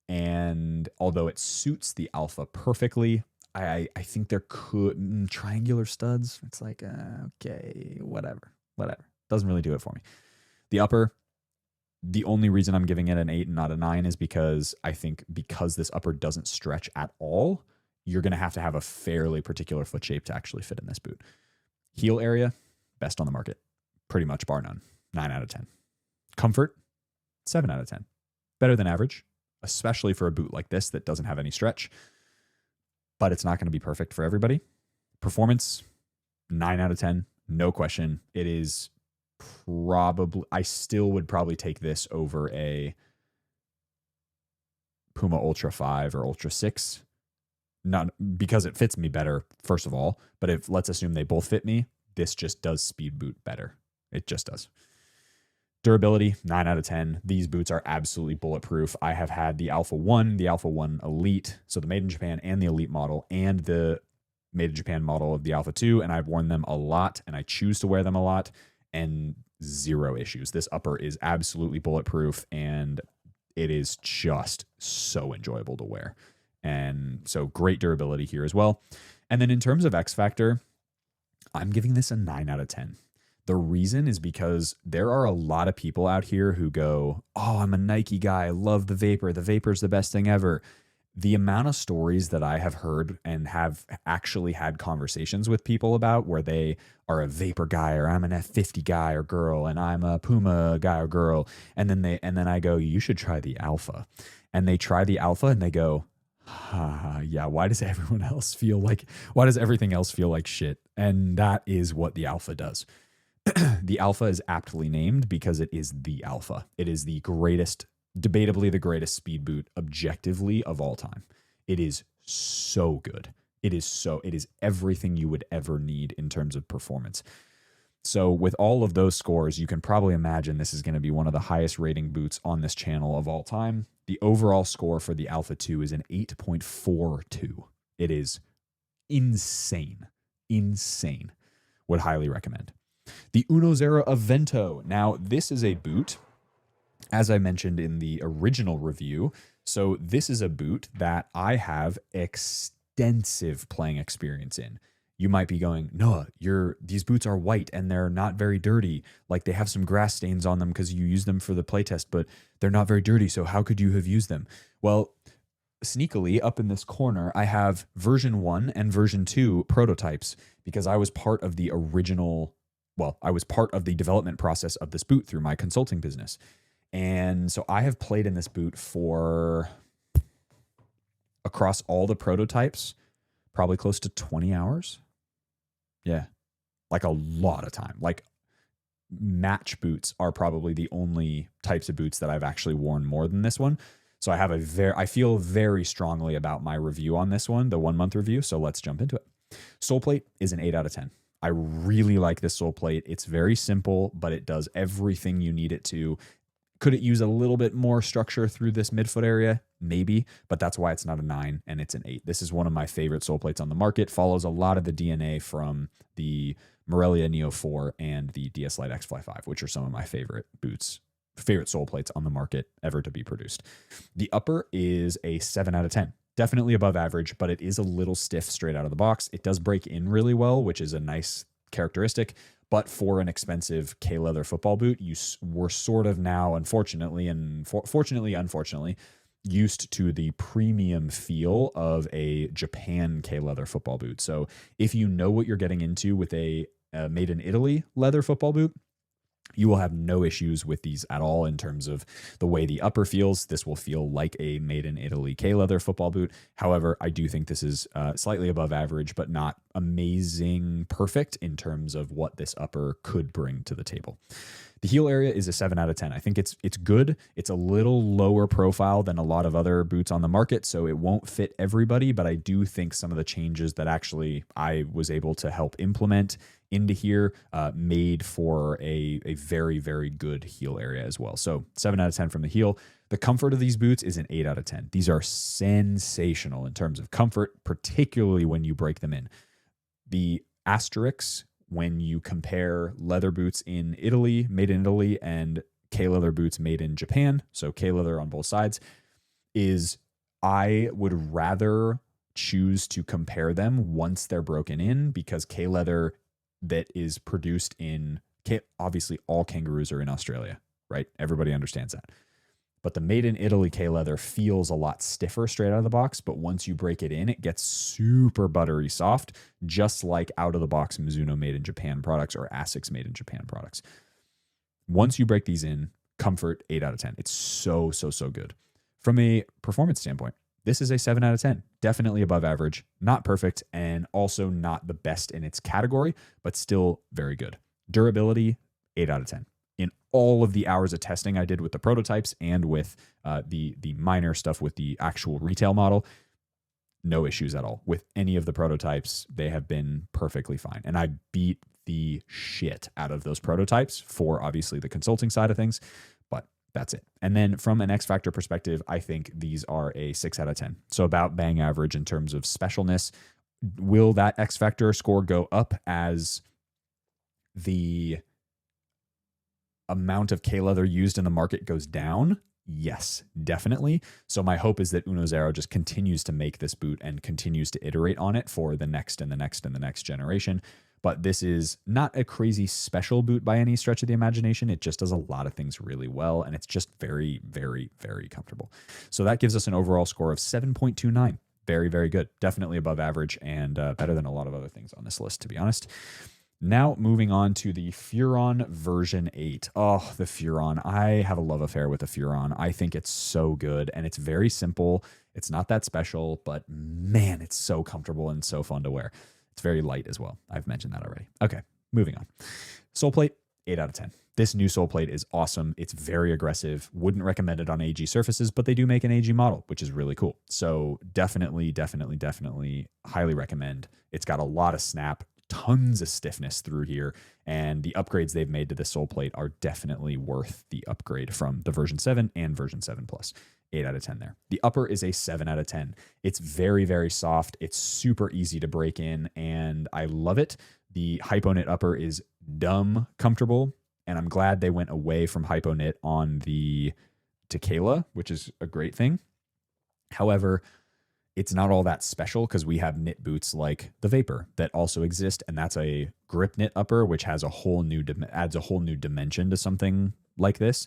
And although it suits the Alpha perfectly, I think there could triangular studs. It's like, okay, whatever. Doesn't really do it for me. The upper, the only reason I'm giving it an 8 and not a 9 is because I think because this upper doesn't stretch at all, you're going to have a fairly particular foot shape to actually fit in this boot. Heel area, best on the market. Pretty much bar none. 9 out of 10. Comfort, 7 out of 10. Better than average, especially for a boot like this that doesn't have any stretch. But it's not going to be perfect for everybody. Performance, 9 out of 10. No question. It is probably, I still would probably take this over a Puma Ultra 5 or Ultra 6. Not because it fits me better, first of all, but if let's assume they both fit me, this just does speed boot better. It just does. Durability, 9 out of 10. These boots are absolutely bulletproof. I have had the Alpha 1, the Alpha 1 Elite, so the Made in Japan and the Elite model, and the Made in Japan model of the Alpha 2, and I've worn them a lot, and I choose to wear them a lot, and zero issues. This upper is absolutely bulletproof, and it is just so enjoyable to wear. And so great durability here as well. And then in terms of X Factor, I'm giving this a 9 out of 10. The reason is because there are a lot of people out here who go, oh, I'm a Nike guy. I love the Vapor. The Vapor's the best thing ever. The amount of stories that I have heard and have actually had conversations with people about where they are a Vapor guy, or I'm an F50 guy or girl, and I'm a Puma guy or girl. And then I go, you should try the Alpha. And they try the Alpha and they go, yeah, why does everything else feel like shit? And that is what the Alpha does. The Alpha is aptly named because it is the Alpha. It is the greatest, debatably the greatest speed boot objectively of all time. It is so good. It is everything you would ever need in terms of performance. So with all of those scores, you can probably imagine this is going to be one of the highest rating boots on this channel of all time. The overall score for the Alpha 2 is an 8.42. It is insane. Would highly recommend. The Unozero Aventto. Now, this is a boot, as I mentioned in the original review. So this is a boot that I have extensive playing experience in. You might be going, Noah, these boots are white and they're not very dirty. Like they have some grass stains on them because you use them for the playtest, but they're not very dirty. So how could you have used them? Well, sneakily up in this corner, I have version 1 and version 2 prototypes because I was part of the development process of this boot through my consulting business. And so I have played in this boot for, across all the prototypes, probably close to 20 hours. Yeah, like a lot of time. Like match boots are probably the only types of boots that I've actually worn more than this one. So I feel very strongly about my review on this one, the 1 month review. So let's jump into it. Sole plate is an 8 out of 10. I really like this sole plate. It's very simple, but it does everything you need it to. Could it use a little bit more structure through this midfoot area? Maybe, but that's why it's not a 9 and it's an 8. This is one of my favorite sole plates on the market. Follows a lot of the DNA from the Morelia Neo IV and the DS Lite X Fly 5, which are some of my favorite sole plates on the market ever to be produced. The upper is a 7 out of 10. Definitely above average, but it is a little stiff straight out of the box. It does break in really well, which is a nice characteristic. But for an expensive K-leather football boot, we're sort of now, unfortunately, used to the premium feel of a Japan K-leather football boot. So if you know what you're getting into with a made in Italy leather football boot, you will have no issues with these at all in terms of the way the upper feels. This will feel like a made in Italy K-leather football boot. However, I do think this is slightly above average, but not amazing perfect in terms of what this upper could bring to the table. The heel area is a 7 out of 10. I think it's good. It's a little lower profile than a lot of other boots on the market, so it won't fit everybody, but I do think some of the changes that actually I was able to help implement into here made for a very, very good heel area as well. So 7 out of 10 from the heel. The comfort of these boots is an 8 out of 10. These are sensational in terms of comfort, particularly when you break them in. The asterisks when you compare leather boots in Italy, made in Italy, and K-leather boots made in Japan, so K-leather on both sides, is I would rather choose to compare them once they're broken in, because K-leather that is produced in, obviously all kangaroos are in Australia, right? Everybody understands that. But the made in Italy K-leather feels a lot stiffer straight out of the box, but once you break it in, it gets super buttery soft, just like out of the box Mizuno made in Japan products or Asics made in Japan products. Once you break these in, comfort, 8 out of 10. It's so, so, so good. From a performance standpoint, this is a 7 out of 10. Definitely above average, not perfect, and also not the best in its category, but still very good. Durability, 8 out of 10. In all of the hours of testing I did with the prototypes and with the minor stuff with the actual retail model, no issues at all. With any of the prototypes, they have been perfectly fine. And I beat the shit out of those prototypes for obviously the consulting side of things, but that's it. And then from an X Factor perspective, I think these are a 6 out of 10. So about bang average in terms of specialness. Will that X Factor score go up as the amount of K-leather used in the market goes down? Yes, definitely. So my hope is that Unozero just continues to make this boot and continues to iterate on it for the next and the next and the next generation. But this is not a crazy special boot by any stretch of the imagination. It just does a lot of things really well, and it's just very, very, very comfortable. So that gives us an overall score of 7.29. Very, very good. Definitely above average and better than a lot of other things on this list, to be honest. Now moving on to the Furon version 8. Oh, the Furon. I have a love affair with the Furon. I think it's so good, and it's very simple. It's not that special, but man, it's so comfortable and so fun to wear. It's very light as well. I've mentioned that already. Okay, moving on. Sole plate, 8 out of 10. This new sole plate is awesome. It's very aggressive. Wouldn't recommend it on AG surfaces, but they do make an AG model, which is really cool. So definitely, definitely, definitely highly recommend. It's got a lot of snap, tons of stiffness through here, and the upgrades they've made to the sole plate are definitely worth the upgrade from the version 7 and version 7 Plus. 8 out of 10 there. The upper is a 7 out of 10. It's very, very soft. It's super easy to break in, and I love it. The Hypoknit upper is dumb comfortable, and I'm glad they went away from Hypoknit on the Tequila, which is a great thing. However, it's not all that special because we have knit boots like the Vapor that also exist, and that's a grip knit upper, which has a whole new adds a whole new dimension to something like this.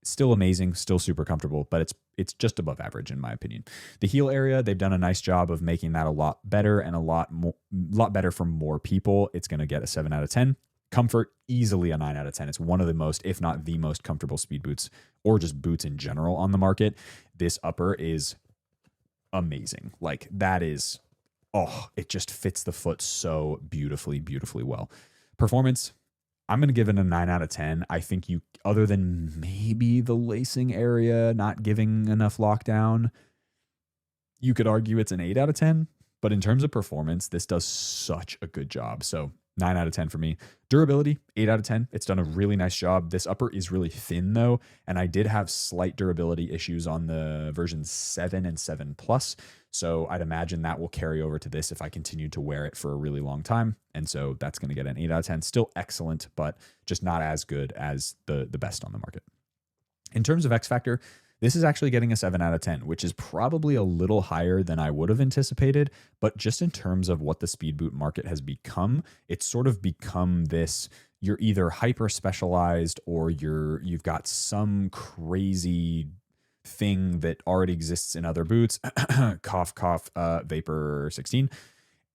Still amazing, still super comfortable, but it's just above average in my opinion. The heel area, they've done a nice job of making that a lot better and a lot better for more people. It's going to get a 7 out of 10. Comfort, easily a 9 out of 10. It's one of the most, if not the most comfortable speed boots or just boots in general on the market. This upper is amazing. Like that is, oh, it just fits the foot so beautifully, beautifully well. Performance, I'm going to give it a 9 out of 10. I think you, other than maybe the lacing area not giving enough lockdown, you could argue it's an 8 out of 10. But in terms of performance, this does such a good job. So 9 out of 10 for me. Durability, 8 out of 10. It's done a really nice job. This upper is really thin though, and I did have slight durability issues on the version 7 and 7 Plus. So I'd imagine that will carry over to this if I continue to wear it for a really long time. And so that's going to get an 8 out of 10. Still excellent, but just not as good as the best on the market. In terms of X Factor, this is actually getting a 7 out of 10, which is probably a little higher than I would have anticipated. But just in terms of what the speed boot market has become, it's sort of become this, you're either hyper specialized or you've got some crazy thing that already exists in other boots. Cough, cough, Vapor 16.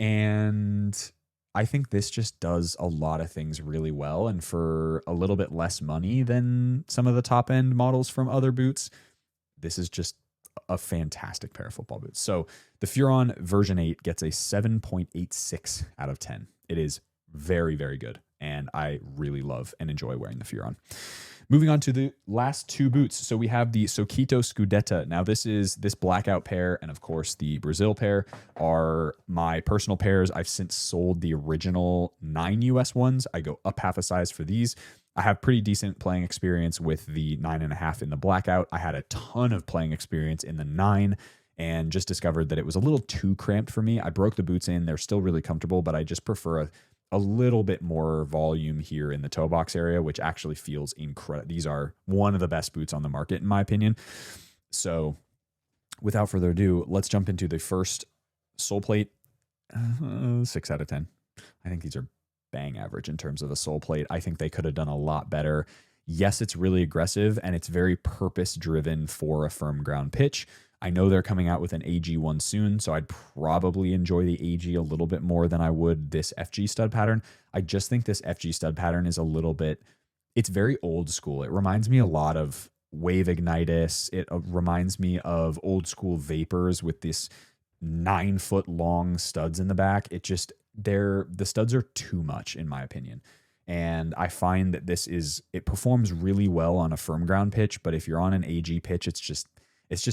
And I think this just does a lot of things really well. And for a little bit less money than some of the top end models from other boots, this is just a fantastic pair of football boots. So the Furon version 8 gets a 7.86 out of 10. It is very, very good. And I really love and enjoy wearing the Furon. Moving on to the last two boots. So we have the Sokito Scudetta. Now this blackout pair and of course the Brazil pair are my personal pairs. I've since sold the original 9 US ones. I go up half a size for these. I have pretty decent playing experience with the 9.5 in the blackout. I had a ton of playing experience in the 9 and just discovered that it was a little too cramped for me. I broke the boots in. They're still really comfortable, but I just prefer a little bit more volume here in the toe box area, which actually feels incredible. These are one of the best boots on the market, in my opinion. So without further ado, let's jump into the first sole plate. 6 out of 10. I think these are bang average in terms of a sole plate. I think they could have done a lot better. Yes, it's really aggressive and it's very purpose driven for a firm ground pitch. I know they're coming out with an AG one soon, so I'd probably enjoy the AG a little bit more than I would this FG stud pattern. I just think this FG stud pattern is a little bit, it's very old school. It reminds me a lot of Wave Ignitus. It reminds me of old school Vapors with this 9-foot long studs in the back. It just, the studs are too much in my opinion. And I find that it performs really well on a firm ground pitch, but if you're on an AG pitch, it's just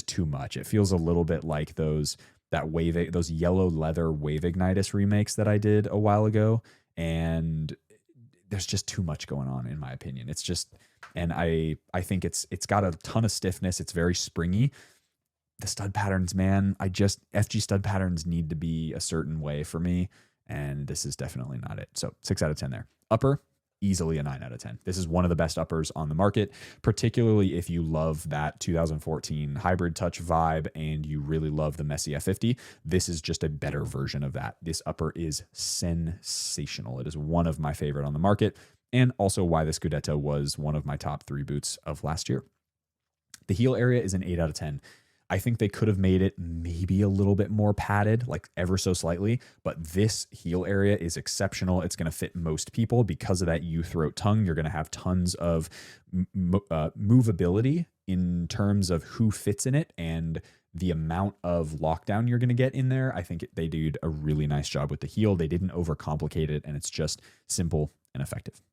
too much. It feels a little bit like those yellow leather Wave Ignitus remakes that I did a while ago. And there's just too much going on in my opinion. It's just, and I think it's got a ton of stiffness. It's very springy. The stud patterns, man, FG stud patterns need to be a certain way for me. And this is definitely not it. So 6 out of 10 there. Upper, easily a 9 out of 10. This is one of the best uppers on the market, particularly if you love that 2014 hybrid touch vibe and you really love the Messi F50. This is just a better version of that. This upper is sensational. It is one of my favorite on the market, and also why the Scudetta was one of my top 3 boots of last year. The heel area is an 8 out of 10. I think they could have made it maybe a little bit more padded, like ever so slightly, but this heel area is exceptional. It's going to fit most people because of that U-throat tongue. You're going to have tons of movability in terms of who fits in it and the amount of lockdown you're going to get in there. I think they did a really nice job with the heel. They didn't overcomplicate it, and it's just simple and effective.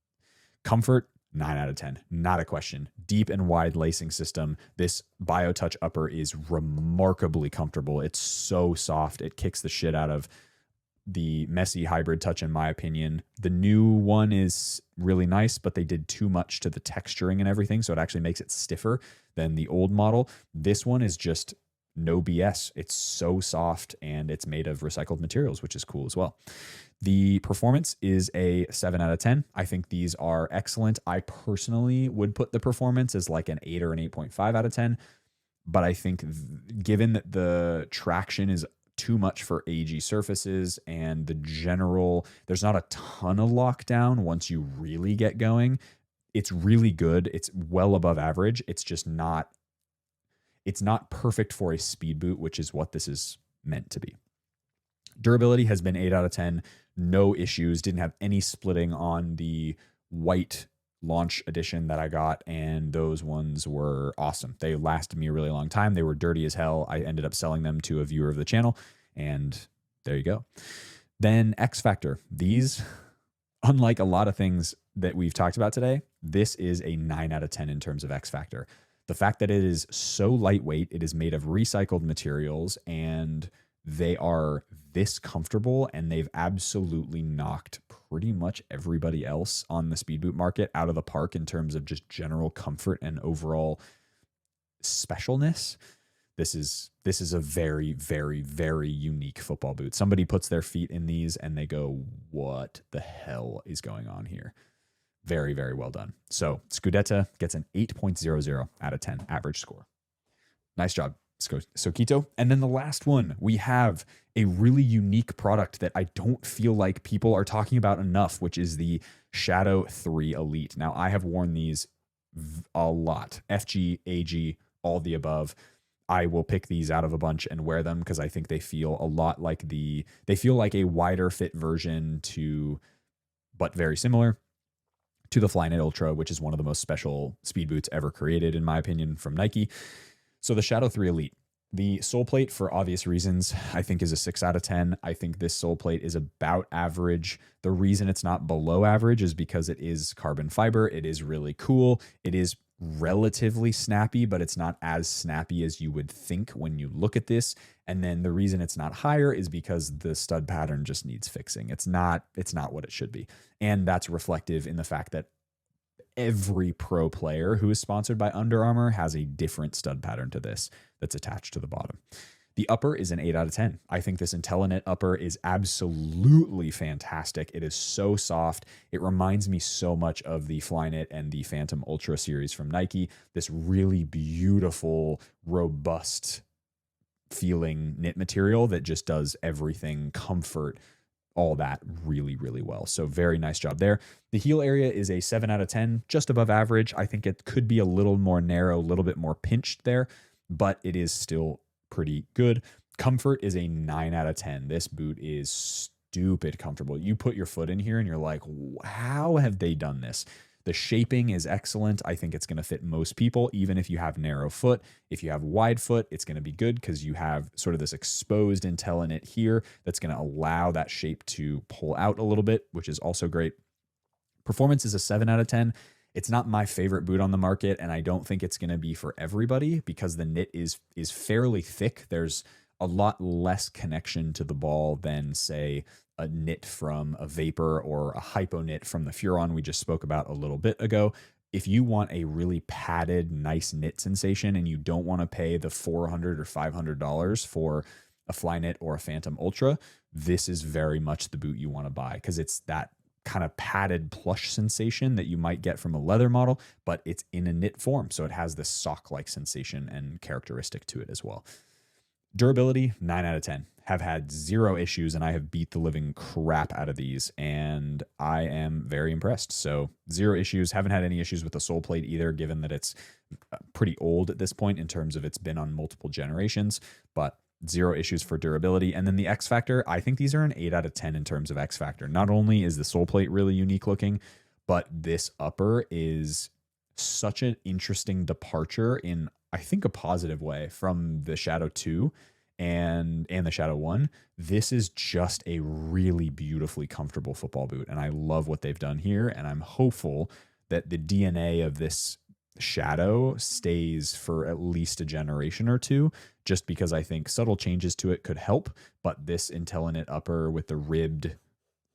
Comfort, 9 out of 10. Not a question. Deep and wide lacing system. This BioTouch upper is remarkably comfortable. It's so soft. It kicks the shit out of the Messi hybrid touch, in my opinion. The new one is really nice, but they did too much to the texturing and everything, so it actually makes it stiffer than the old model. This one is just no BS. It's so soft, and it's made of recycled materials, which is cool as well. The performance is a 7 out of 10. I think these are excellent. I personally would put the performance as like an 8 or an 8.5 out of 10. But I think given that the traction is too much for AG surfaces and there's not a ton of lockdown once you really get going, it's really good. It's well above average. It's not perfect for a speed boot, which is what this is meant to be. Durability has been 8 out of 10. No issues. Didn't have any splitting on the white launch edition that I got, and those ones were awesome. They lasted me a really long time. They were dirty as hell. I ended up selling them to a viewer of the channel, and there you go. Then X Factor. These, unlike a lot of things that we've talked about today, this is a 9 out of 10 in terms of X Factor. The fact that it is so lightweight, it is made of recycled materials, and they are this comfortable, and they've absolutely knocked pretty much everybody else on the speed boot market out of the park in terms of just general comfort and overall specialness. This is a very, very, very unique football boot. Somebody puts their feet in these and they go, what the hell is going on here? Very, very well done. So Scudetta gets an 8.00 out of 10 average score. Nice job, Sokito. And then the last one, we have a really unique product that I don't feel like people are talking about enough, which is the Shadow 3 Elite. Now, I have worn these a lot. FG, AG, all the above. I will pick these out of a bunch and wear them because I think they feel a lot like they feel like a wider fit version but very similar to the Flyknit Ultra, which is one of the most special speed boots ever created, in my opinion, from Nike. So the Shadow 3 Elite, the sole plate, for obvious reasons, I think is a 6 out of 10. I think this sole plate is about average. The reason it's not below average is because it is carbon fiber. It is really cool. It is relatively snappy, but it's not as snappy as you would think when you look at this. And then the reason it's not higher is because the stud pattern just needs fixing. It's not what it should be. And that's reflective in the fact that every pro player who is sponsored by Under Armour has a different stud pattern to this that's attached to the bottom. The upper is an 8 out of 10. I think this IntelliKnit upper is absolutely fantastic. It is so soft. It reminds me so much of the Flyknit and the Phantom Ultra series from Nike. This really beautiful, robust feeling knit material that just does everything, comfort, all that really, really well. So very nice job there. The heel area is a 7 out of 10, just above average. I think it could be a little more narrow, a little bit more pinched there, but it is still pretty good. Comfort is a 9 out of 10. This boot is stupid comfortable. You put your foot in here and you're like, how have they done this? The shaping is excellent. I think it's going to fit most people, even if you have narrow foot. If you have wide foot, it's going to be good because you have sort of this exposed IntelliKnit here that's going to allow that shape to pull out a little bit, which is also great. Performance is a 7 out of 10. It's not my favorite boot on the market, and I don't think it's going to be for everybody because the knit is fairly thick. There's a lot less connection to the ball than, say, a knit from a Vapor or a hypo knit from the Furon we just spoke about a little bit ago. If you want a really padded, nice knit sensation and you don't want to pay the $400 or $500 for a Flyknit or a Phantom Ultra, this is very much the boot you want to buy because it's that kind of padded plush sensation that you might get from a leather model, but it's in a knit form. So it has this sock-like sensation and characteristic to it as well. Durability, 9 out of 10. Have had 0 issues, and I have beat the living crap out of these, and I am very impressed. So 0 issues. Haven't had any issues with the sole plate either, given that it's pretty old at this point in terms of it's been on multiple generations, but 0 issues for durability. And then the X Factor, I think these are an 8 out of 10 in terms of X Factor. Not only is the sole plate really unique looking, but this upper is such an interesting departure in, I think, a positive way from the Shadow 2 and the Shadow 1. This is just a really beautifully comfortable football boot, and I love what they've done here, and I'm hopeful that the DNA of this Shadow stays for at least a generation or two, just because I think subtle changes to it could help, but this IntelliKnit upper with the ribbed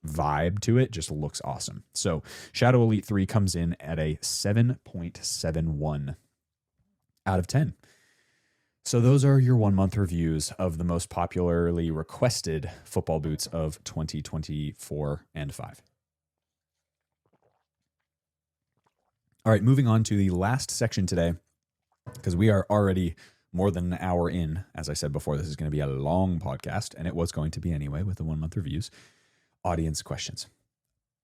vibe to it just looks awesome. So Shadow Elite 3 comes in at a 7.71 out of 10. So those are your 1 month reviews of the most popularly requested football boots of 2024 and 5. All right, moving on to the last section today, because we are already more than an hour in. As I said before, this is going to be a long podcast, and it was going to be anyway with the 1 month reviews. Audience questions.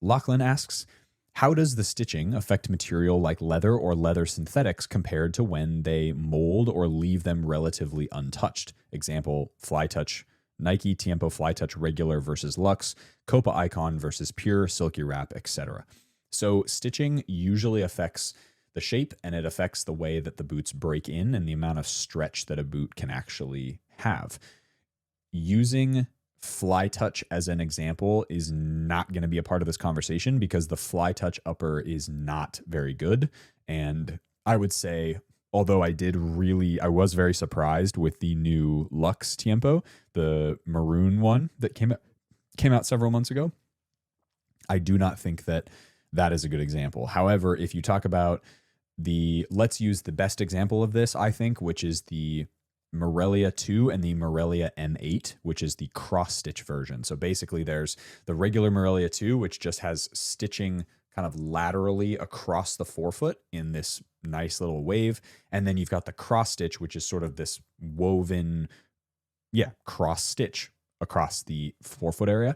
Lachlan asks, how does the stitching affect material like leather or leather synthetics compared to when they mold or leave them relatively untouched? Example, Fly Touch, Nike Tiempo Fly Touch regular versus Luxe, Copa Icon versus pure silky wrap, etc. So stitching usually affects the shape, and it affects the way that the boots break in and the amount of stretch that a boot can actually have. Using Fly Touch as an example is not going to be a part of this conversation because the Fly Touch upper is not very good. And I would say, although I was very surprised with the new Luxe Tiempo, the maroon one that came out several months ago, I do not think that is a good example. However, if you talk about let's use the best example of this, I think, which is the Morelia 2 and the Morelia M8, which is the cross-stitch version. So basically there's the regular Morelia 2, which just has stitching kind of laterally across the forefoot in this nice little wave. And then you've got the cross-stitch, which is sort of this woven, cross-stitch across the forefoot area.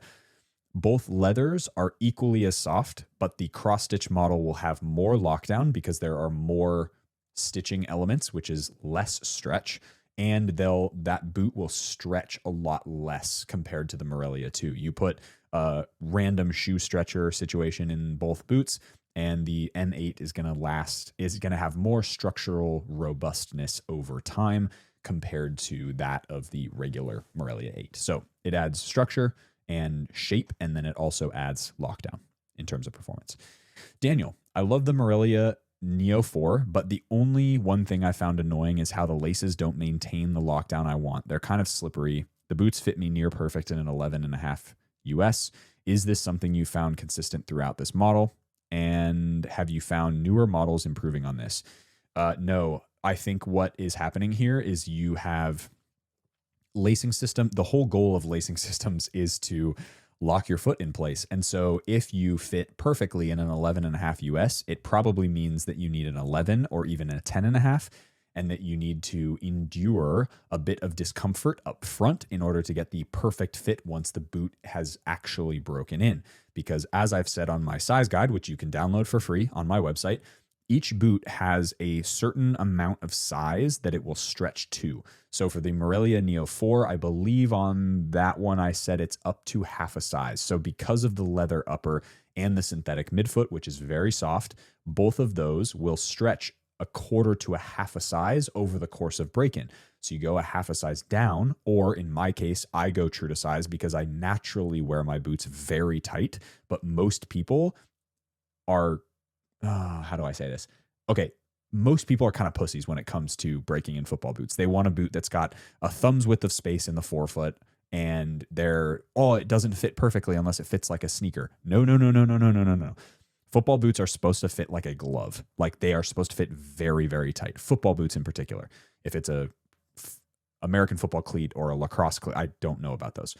Both leathers are equally as soft, but the cross-stitch model will have more lockdown because there are more stitching elements, which is less stretch, and that boot will stretch a lot less compared to the Morelia 2. You put a random shoe stretcher situation in both boots, and the M8 is going to have more structural robustness over time compared to that of the regular Morelia 8. So it adds structure and shape, and then it also adds lockdown in terms of performance. Daniel, I love the Morelia Neo IV, but the only one thing I found annoying is how the laces don't maintain the lockdown I want. They're kind of slippery. The boots fit me near perfect in an 11.5 US. Is this something you found consistent throughout this model? And have you found newer models improving on this? No, I think what is happening here is you have lacing system, the whole goal of lacing systems is to lock your foot in place. And so if you fit perfectly in an 11.5 US, it probably means that you need an 11 or even a 10.5, and that you need to endure a bit of discomfort up front in order to get the perfect fit once the boot has actually broken in. Because as I've said on my size guide, which you can download for free on my website, each boot has a certain amount of size that it will stretch to. So for the Morelia Neo IV, I believe on that one I said it's up to half a size. So because of the leather upper and the synthetic midfoot, which is very soft, both of those will stretch a quarter to a half a size over the course of break-in. So you go a half a size down, or in my case, I go true to size because I naturally wear my boots very tight, but most people are, how do I say this? Okay, most people are kind of pussies when it comes to breaking in football boots. They want a boot that's got a thumb's width of space in the forefoot, and it doesn't fit perfectly unless it fits like a sneaker. No. Football boots are supposed to fit like a glove. Like they are supposed to fit very, very tight. Football boots in particular. If it's a American football cleat or a lacrosse cleat, I don't know about those.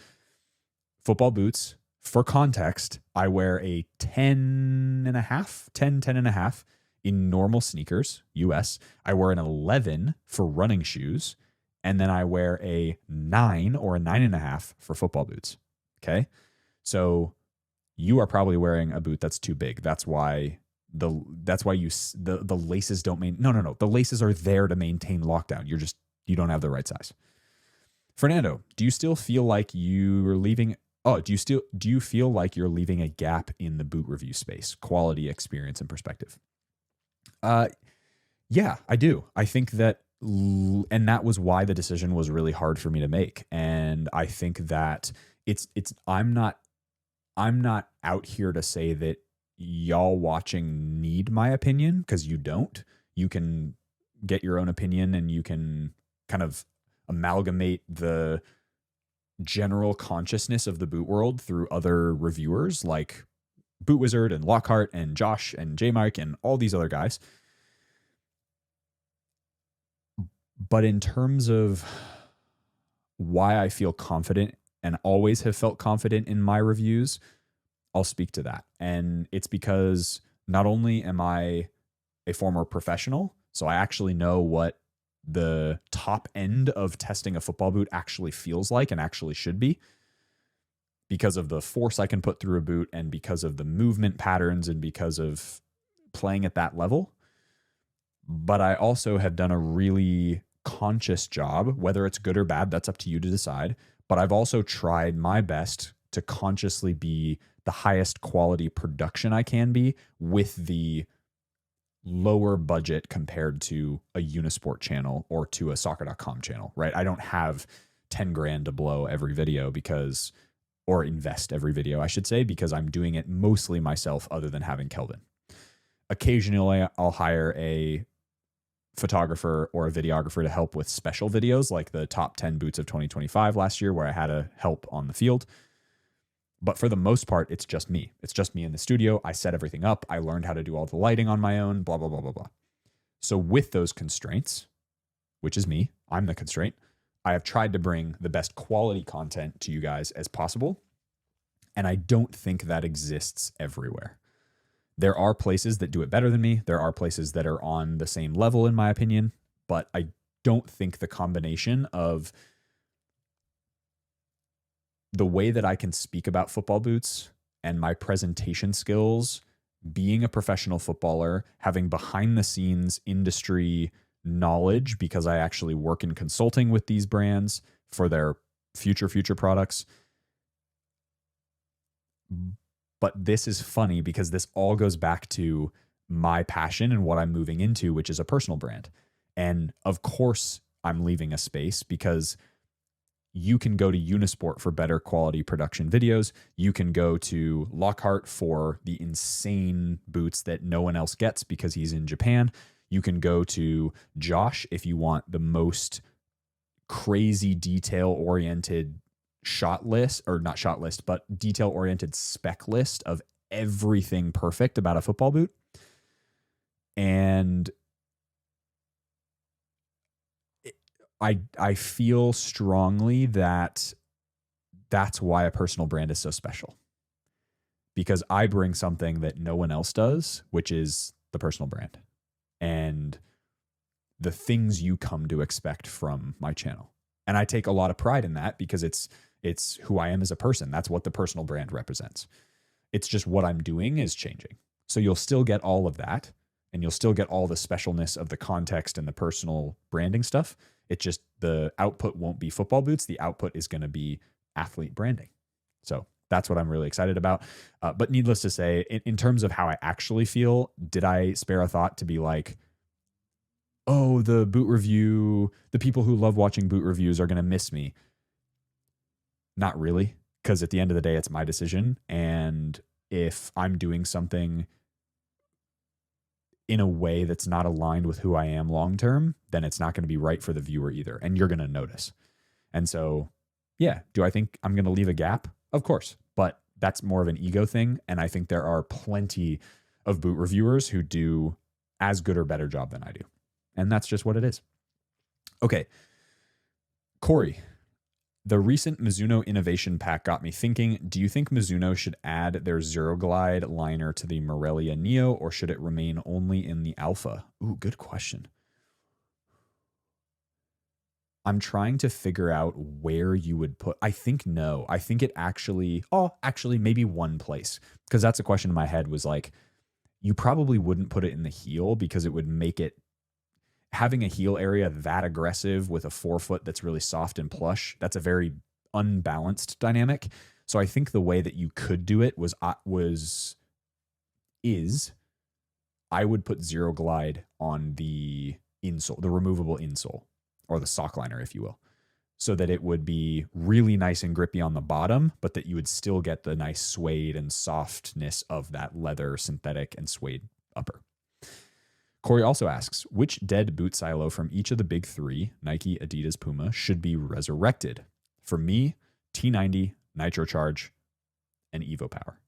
Football boots, for context, I wear a 10 and a half in normal sneakers, US. I wear an 11 for running shoes. And then I wear a 9 or a 9.5 for football boots. Okay. So you are probably wearing a boot that's too big. That's why the laces don't no. The laces are there to maintain lockdown. You don't have the right size. Fernando, do you still feel like you're leaving? Oh, do you feel like you're leaving a gap in the boot review space, quality, experience, and perspective? Yeah, I do. I think that, and that was why the decision was really hard for me to make. And I think that I'm not out here to say that y'all watching need my opinion, because you don't. You can get your own opinion and you can kind of amalgamate the general consciousness of the boot world through other reviewers like Boot Wizard and Lockhart and Josh and J Mike and all these other guys. But in terms of why I feel confident and always have felt confident in my reviews, I'll speak to that. And it's because not only am I a former professional, so I actually know what the top end of testing a football boot actually feels like and actually should be, because of the force I can put through a boot and because of the movement patterns and because of playing at that level. But I also have done a really conscious job, whether it's good or bad, that's up to you to decide. But I've also tried my best to consciously be the highest quality production I can be with the lower budget compared to a Unisport channel or to a soccer.com channel, right? I don't have 10 grand to blow every video or invest every video, I should say, because I'm doing it mostly myself other than having Kelvin. Occasionally I'll hire a photographer or a videographer to help with special videos like the top 10 boots of 2025 last year, where I had a help on the field. But for the most part, it's just me. It's just me in the studio. I set everything up. I learned how to do all the lighting on my own, blah, blah, blah, blah, blah. So with those constraints, which is me, I'm the constraint, I have tried to bring the best quality content to you guys as possible. And I don't think that exists everywhere. There are places that do it better than me. There are places that are on the same level, in my opinion. But I don't think the combination of the way that I can speak about football boots and my presentation skills, being a professional footballer, having behind the scenes industry knowledge, because I actually work in consulting with these brands for their future products. But this is funny because this all goes back to my passion and what I'm moving into, which is a personal brand. And of course I'm leaving a space because you can go to Unisport for better quality production videos. You can go to Lockhart for the insane boots that no one else gets because he's in Japan. You can go to Josh if you want the most crazy detail-oriented shot list, or not shot list, but detail-oriented spec list of everything perfect about a football boot. And I feel strongly that that's why a personal brand is so special, because I bring something that no one else does, which is the personal brand and the things you come to expect from my channel. And I take a lot of pride in that because it's who I am as a person. That's what the personal brand represents. It's just what I'm doing is changing. So you'll still get all of that, and you'll still get all the specialness of the context and the personal branding stuff. It's just the output won't be football boots. The output is going to be athlete branding. So that's what I'm really excited about. But needless to say, in terms of how I actually feel, did I spare a thought to be like, oh, the boot review, the people who love watching boot reviews are going to miss me? Not really, because at the end of the day, it's my decision. And if I'm doing something in a way that's not aligned with who I am long-term, then it's not going to be right for the viewer either. And you're going to notice. And so, yeah, do I think I'm going to leave a gap? Of course, but that's more of an ego thing. And I think there are plenty of boot reviewers who do as good or better job than I do. And that's just what it is. Okay. Corey, the recent Mizuno innovation pack got me thinking, do you think Mizuno should add their ZeroGlide liner to the Morelia Neo, or should it remain only in the Alpha? Ooh, good question. I'm trying to figure out where you would put. I think no. I think it actually, maybe one place. Because that's a question in my head was like, you probably wouldn't put it in the heel because it would make it, having a heel area that aggressive with a forefoot that's really soft and plush, that's a very unbalanced dynamic. So I think the way that you could do it is I would put ZeroGlide on the insole, the removable insole, or the sock liner, if you will, so that it would be really nice and grippy on the bottom, but that you would still get the nice suede and softness of that leather, synthetic, and suede upper. Corey also asks, which dead boot silo from each of the big three, Nike, Adidas, Puma, should be resurrected? For me, T90, Nitro Charge, and Evo Power.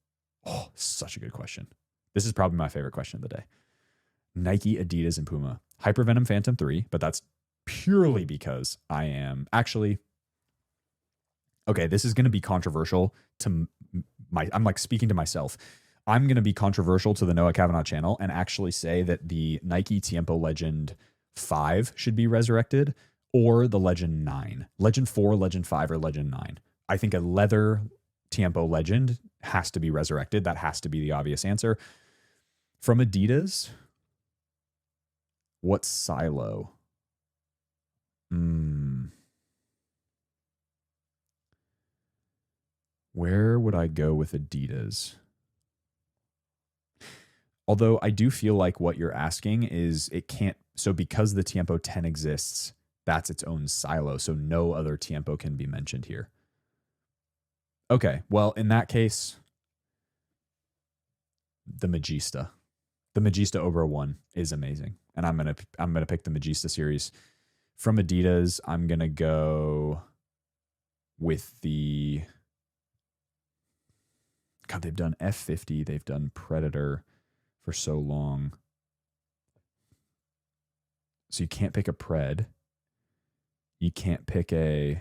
Oh, such a good question. This is probably my favorite question of the day. Nike, Adidas, and Puma. Hypervenom Phantom 3, but that's purely because I am actually... Okay, this is going to be controversial to I'm like speaking to myself. I'm going to be controversial to the Noah Cavanaugh channel and actually say that the Nike Tiempo Legend 5 should be resurrected, or the Legend 9. Legend 4, Legend 5, or Legend 9. I think a leather Tiempo Legend has to be resurrected. That has to be the obvious answer. From Adidas, what silo? Where would I go with Adidas? Although I do feel like what you're asking is it can't, so because the Tiempo 10 exists, that's its own silo. So no other Tiempo can be mentioned here. Okay, well, in that case, the Magista. The Magista Obra 1 is amazing. And I'm gonna pick the Magista series. From Adidas, I'm gonna go with the, God, they've done F50, they've done Predator for so long. So you can't pick a Pred. You can't pick a,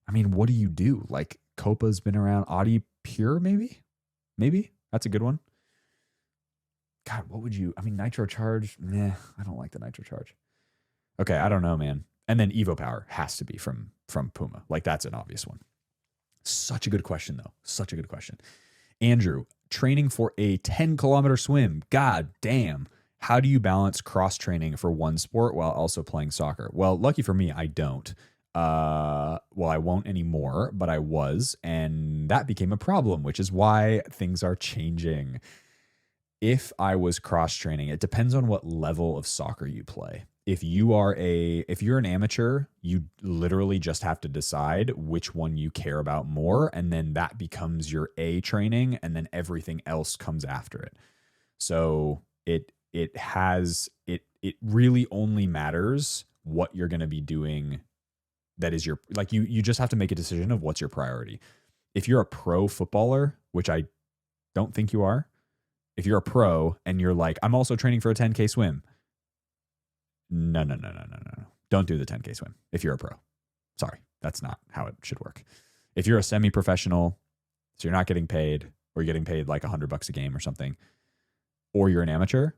I mean, what do you do? Like Copa's been around. Audi Pure, maybe? Maybe? That's a good one. God, what would you, I mean, Nitro Charge, nah, I don't like the Nitro Charge. Okay, I don't know, man. And then Evo Power has to be from Puma. Like, that's an obvious one. Such a good question, though. Such a good question. Andrew, training for a 10-kilometer swim. God damn. How do you balance cross-training for one sport while also playing soccer? Well, lucky for me, I don't. Well, I won't anymore, but I was, and that became a problem, which is why things are changing. If I was cross-training, it depends on what level of soccer you play. If you're an amateur, you literally just have to decide which one you care about more, and then that becomes your A training, and then everything else comes after it. So it really only matters what you're going to be doing. That is your, like, you just have to make a decision of what's your priority. If you're a pro footballer, which I don't think you are, if you're a pro and you're like, I'm also training for a 10K swim. No. Don't do the 10K swim if you're a pro. Sorry, that's not how it should work. If you're a semi-professional, so you're not getting paid, or you're getting paid like $100 a game or something, or you're an amateur,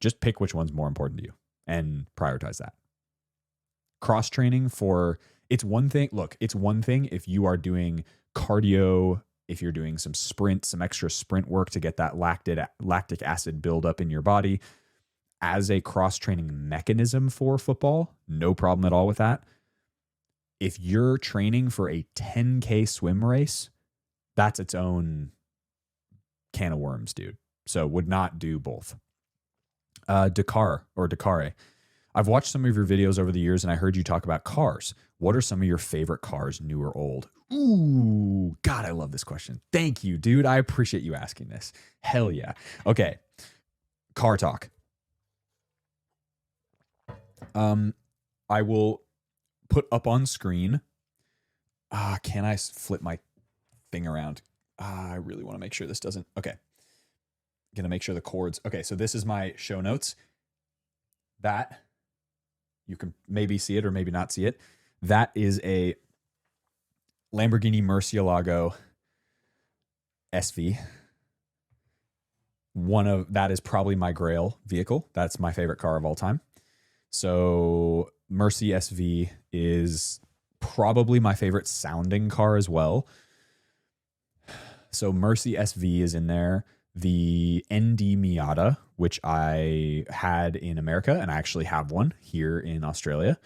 just pick which one's more important to you and prioritize that. Cross training for, it's one thing. Look, it's one thing if you are doing cardio, if you're doing some sprint, some extra sprint work to get that lactic acid buildup in your body. As a cross training mechanism for football, no problem at all with that. If you're training for a 10K swim race, that's its own can of worms, dude. So would not do both. Dakar. I've watched some of your videos over the years and I heard you talk about cars. What are some of your favorite cars, new or old? Ooh, God, I love this question. Thank you, dude. I appreciate you asking this. Hell yeah. Okay. Car talk. I will put up on screen. Can I flip my thing around? I really want to make sure this doesn't. Okay. Gonna make sure the cords. Okay, so this is my show notes. That you can maybe see it or maybe not see it. That is a Lamborghini Murcielago SV. That is probably my grail vehicle. That's my favorite car of all time. So Mercy SV is probably my favorite sounding car as well. So Mercy SV is in there. The ND Miata, which I had in America, and I actually have one here in Australia.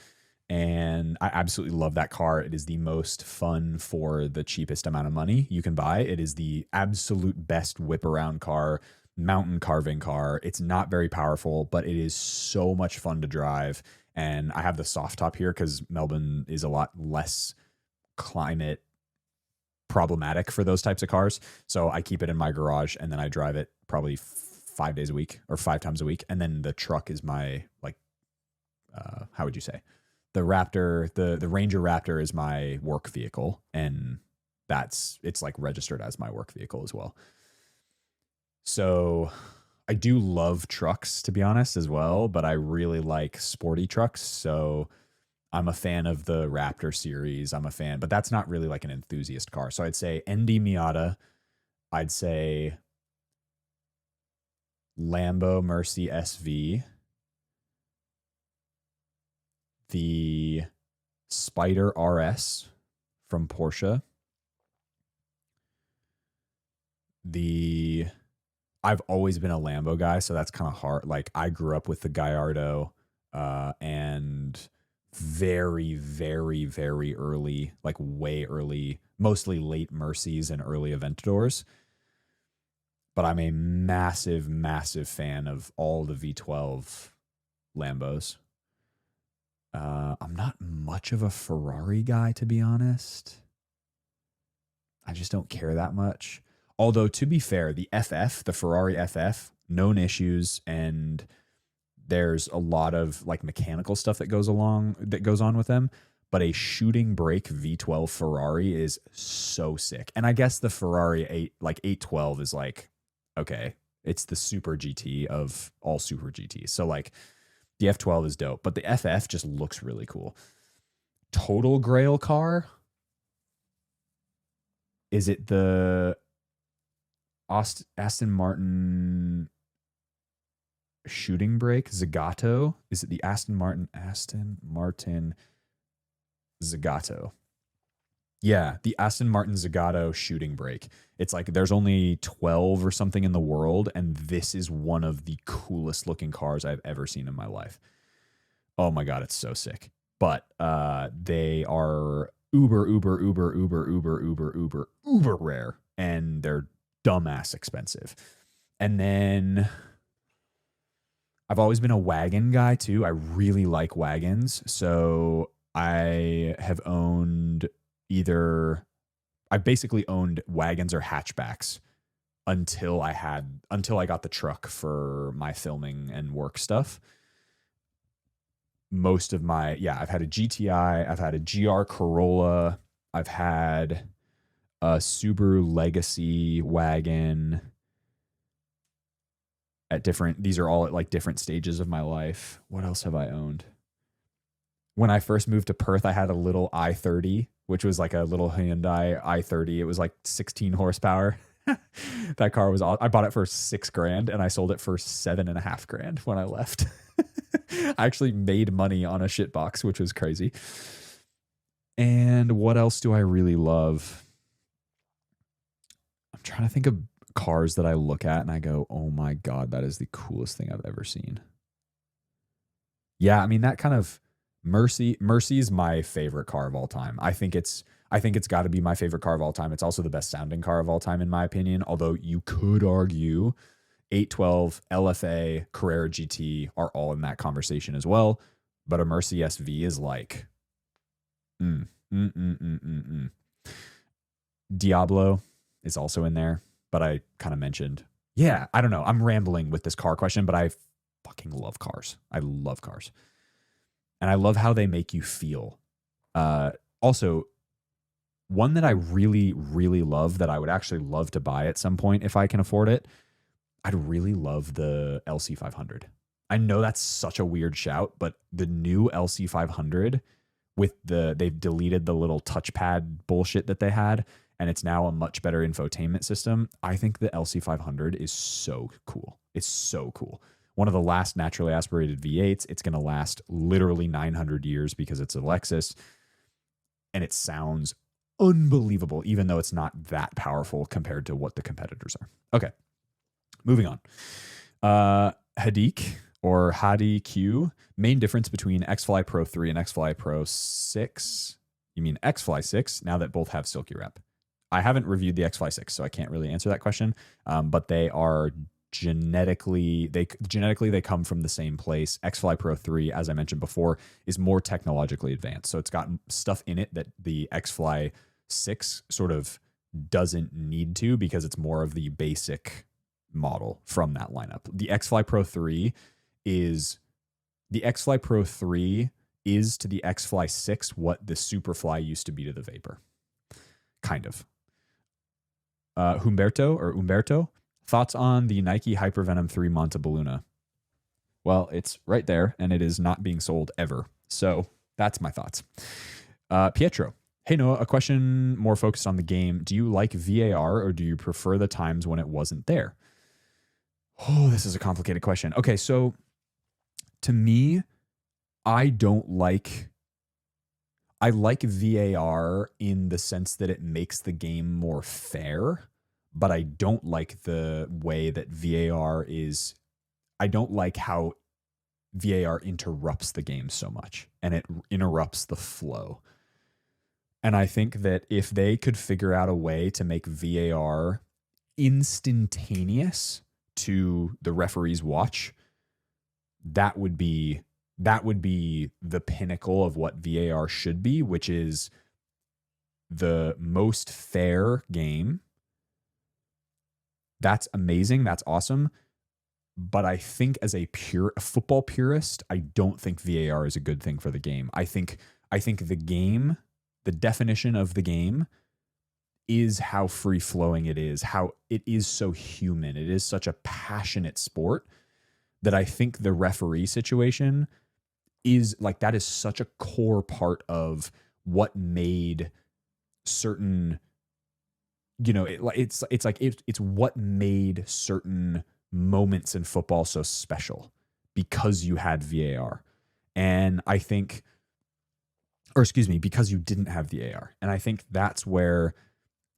And I absolutely love that car. It is the most fun for the cheapest amount of money you can buy. It is the absolute best whip around car, mountain carving car. It's not very powerful, but it is so much fun to drive. And I have the soft top here because Melbourne is a lot less climate problematic for those types of cars. So I keep it in my garage and then I drive it probably 5 days a week or 5 times a week. And then the truck is my, like, how would you say? The Raptor, the Ranger Raptor is my work vehicle. And it's like registered as my work vehicle as well. So I do love trucks, to be honest, as well, but I really like sporty trucks. So I'm a fan of the Raptor series. I'm a fan, but that's not really like an enthusiast car. So I'd say ND Miata. I'd say Lambo Mercy SV. The Spider RS from Porsche. I've always been a Lambo guy, so that's kind of hard. Like I grew up with the Gallardo and very, very, very early, like way early, mostly late Mercies and early Aventadors. But I'm a massive, massive fan of all the V12 Lambos. I'm not much of a Ferrari guy, to be honest. I just don't care that much. Although, to be fair, the Ferrari FF, known issues, and there's a lot of like mechanical stuff that goes on with them. But a shooting brake V12 Ferrari is so sick. And I guess the Ferrari 812 is like, okay, it's the super GT of all super GTs. So like the F12 is dope, but the FF just looks really cool. Total grail car? Is it the Aston Martin shooting brake Zagato? Is it the Aston Martin Zagato? Yeah, the Aston Martin Zagato shooting brake. It's like there's only 12 or something in the world, and this is one of the coolest looking cars I've ever seen in my life. Oh my God, it's so sick. But they are uber rare, and they're dumbass expensive. And then I've always been a wagon guy too. I really like wagons. So I have owned I basically owned wagons or hatchbacks until I got the truck for my filming and work stuff. I've had a GTI, I've had a GR Corolla, I've had a Subaru Legacy wagon these are all at like different stages of my life. What else have I owned? when I first moved to Perth, I had a little i30, which was like a little Hyundai i30. It was like 16 horsepower. That car was I bought it for $6,000 and I sold it for $7,500 when I left. I actually made money on a shitbox, which was crazy. And what else do I really love? I'm trying to think of cars that I look at and I go, oh my God, that is the coolest thing I've ever seen. Yeah, I mean, that kind of Mercy's my favorite car of all time. I think it's got to be my favorite car of all time. It's also the best sounding car of all time, in my opinion. Although you could argue 812, LFA, Carrera GT are all in that conversation as well. But a Mercy SV is like, Diablo is also in there, but I kind of mentioned. Yeah, I don't know. I'm rambling with this car question, but I fucking love cars. I love cars. And I love how they make you feel. Also, one that I really, really love that I would actually love to buy at some point if I can afford it, I'd really love the LC500. I know that's such a weird shout, but the new LC500 they've deleted the little touchpad bullshit that they had, and it's now a much better infotainment system. I think the LC500 is so cool. It's so cool. One of the last naturally aspirated V8s. It's going to last literally 900 years because it's a Lexus, and it sounds unbelievable, even though it's not that powerful compared to what the competitors are. Okay, moving on. Hadik or Hadi Q, main difference between X-Fly Pro 3 and X-Fly Pro 6. You mean X-Fly 6, now that both have Silky Wrap. I haven't reviewed the X-Fly 6, so I can't really answer that question, but they are genetically they come from the same place. X-Fly Pro 3, as I mentioned before, is more technologically advanced. So it's got stuff in it that the X-Fly 6 sort of doesn't need to, because it's more of the basic model from that lineup. The X-Fly Pro 3 is to the X-Fly 6 what the Superfly used to be to the Vapor. Kind of. Humberto, thoughts on the Nike Hypervenom 3 Montebelluna? Well, it's right there, and it is not being sold ever. So that's my thoughts. Pietro, hey Noah, a question more focused on the game. Do you like VAR, or do you prefer the times when it wasn't there? Oh, this is a complicated question. Okay, so to me, I like VAR in the sense that it makes the game more fair, but I don't like the way that I don't like how VAR interrupts the game so much, and it interrupts the flow. And I think that if they could figure out a way to make VAR instantaneous to the referee's watch, that would be the pinnacle of what VAR should be, which is the most fair game. That's amazing. That's awesome. But I think as a football purist, I don't think VAR is a good thing for the game. I think the game, the definition of the game, is how free flowing it is, how it is so human. It is such a passionate sport that I think the referee situation is like, that is such a core part of what made certain, it's what made certain moments in football so special, because you had VAR. And I think, because you didn't have VAR. And I think that's where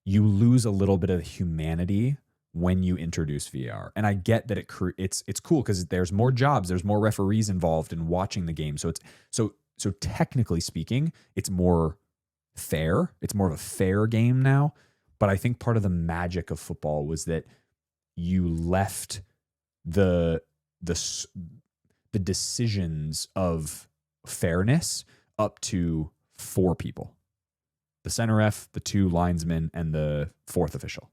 you lose a little bit of humanity when you introduce VAR. And I get that it's cool because there's more jobs, there's more referees involved in watching the game. So it's so technically speaking, it's more fair. It's more of a fair game now. But I think part of the magic of football was that you left the decisions of fairness up to 4 people: the center ref, the 2 linesmen, and the 4th official.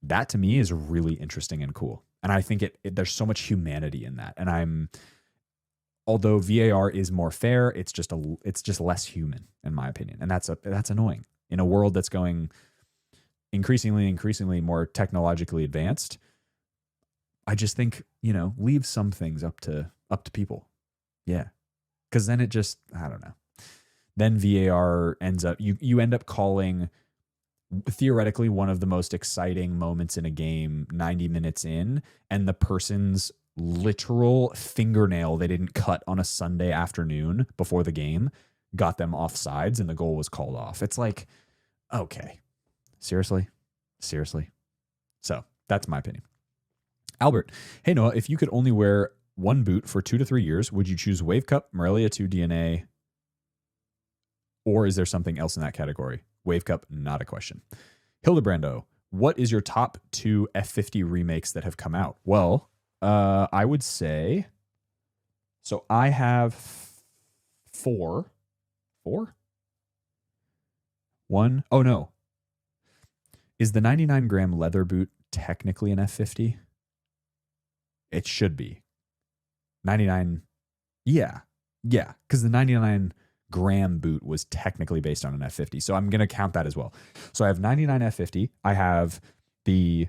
That to me is really interesting and cool. And I think there's so much humanity in that. And although VAR is more fair, it's just less human, in my opinion. And that's annoying. In a world that's going increasingly more technologically advanced, I just think, leave some things up to people. Yeah. Because then it just, I don't know. Then VAR ends up, you end up calling theoretically one of the most exciting moments in a game 90 minutes in, and the person's literal fingernail they didn't cut on a Sunday afternoon before the game got them offsides and the goal was called off. It's like, okay, seriously? So that's my opinion. Albert, hey Noah, if you could only wear one boot for 2 to 3 years, would you choose Wave Cup, Morelia 2 DNA, or is there something else in that category? Wave Cup, not a question. Hildebrando, what is your top 2 F50 remakes that have come out? Well, I would say, so I have 4. 4? 1? Oh, no. Is the 99 gram leather boot technically an F50? It should be. 99. Yeah. Because the 99 gram boot was technically based on an F50. So I'm going to count that as well. So I have 99 F50. I have the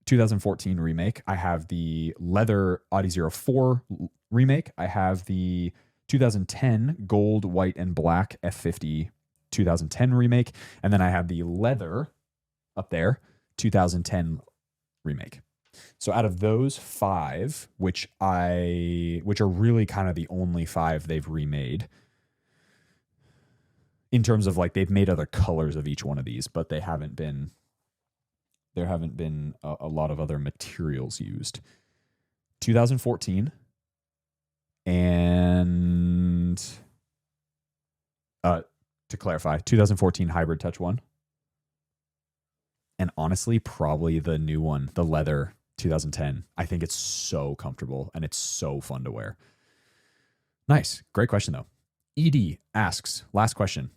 2014 remake. I have the leather Audi 04 remake. I have the 2010 gold, white, and black F50 2010 remake. And then I have the leather up there 2010 remake. So out of those 5, which are really kind of the only 5 they've remade, in terms of like they've made other colors of each one of these, but there haven't been a lot of other materials used. 2014 and to clarify, 2014 Hybrid Touch 1. And honestly, probably the new one, the leather 2010. I think it's so comfortable and it's so fun to wear. Nice. Great question, though. ED asks, last question,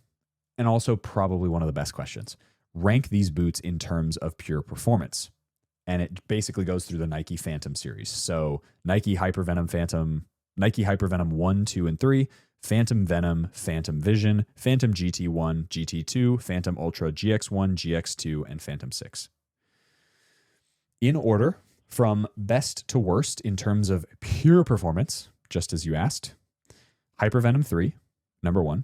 and also probably one of the best questions. Rank these boots in terms of pure performance. And it basically goes through the Nike Phantom series. So Nike Hypervenom Phantom, Nike Hypervenom 1, 2, and 3, Phantom Venom, Phantom Vision, Phantom GT1, GT2, Phantom Ultra, GX1, GX2, and Phantom 6. In order from best to worst in terms of pure performance, just as you asked, Hypervenom 3, number 1,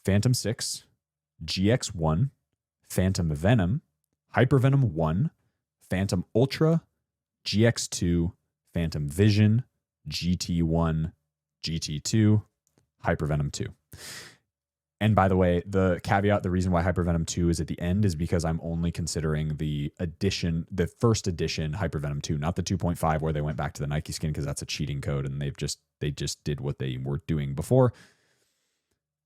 Phantom 6, GX1, Phantom Venom, Hypervenom 1, Phantom Ultra, GX2, Phantom Vision, GT1, GT2, Hypervenom 2. And by the way, the caveat, the reason why Hypervenom 2 is at the end is because I'm only considering the first edition Hypervenom 2, not the 2.5 where they went back to the Nike skin because that's a cheating code and they just did what they were doing before.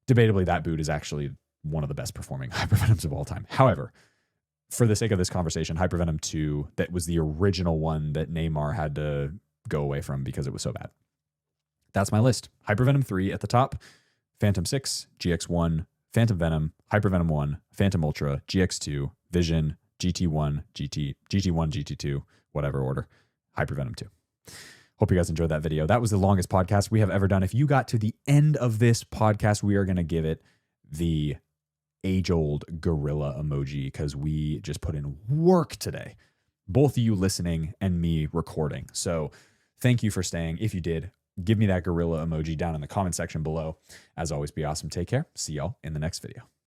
Debatably, that boot is actually one of the best performing Hypervenoms of all time. However, for the sake of this conversation, Hypervenom 2, that was the original one that Neymar had to go away from because it was so bad. That's my list. Hypervenom 3 at the top, Phantom 6, GX1, Phantom Venom, Hypervenom 1, Phantom Ultra, GX2, Vision, GT1, GT1, GT2, whatever order, Hypervenom 2. Hope you guys enjoyed that video. That was the longest podcast we have ever done. If you got to the end of this podcast, we are going to give it the age-old gorilla emoji because we just put in work today. Both of you listening and me recording. So thank you for staying. If you did, give me that gorilla emoji down in the comment section below. As always, be awesome. Take care. See y'all in the next video.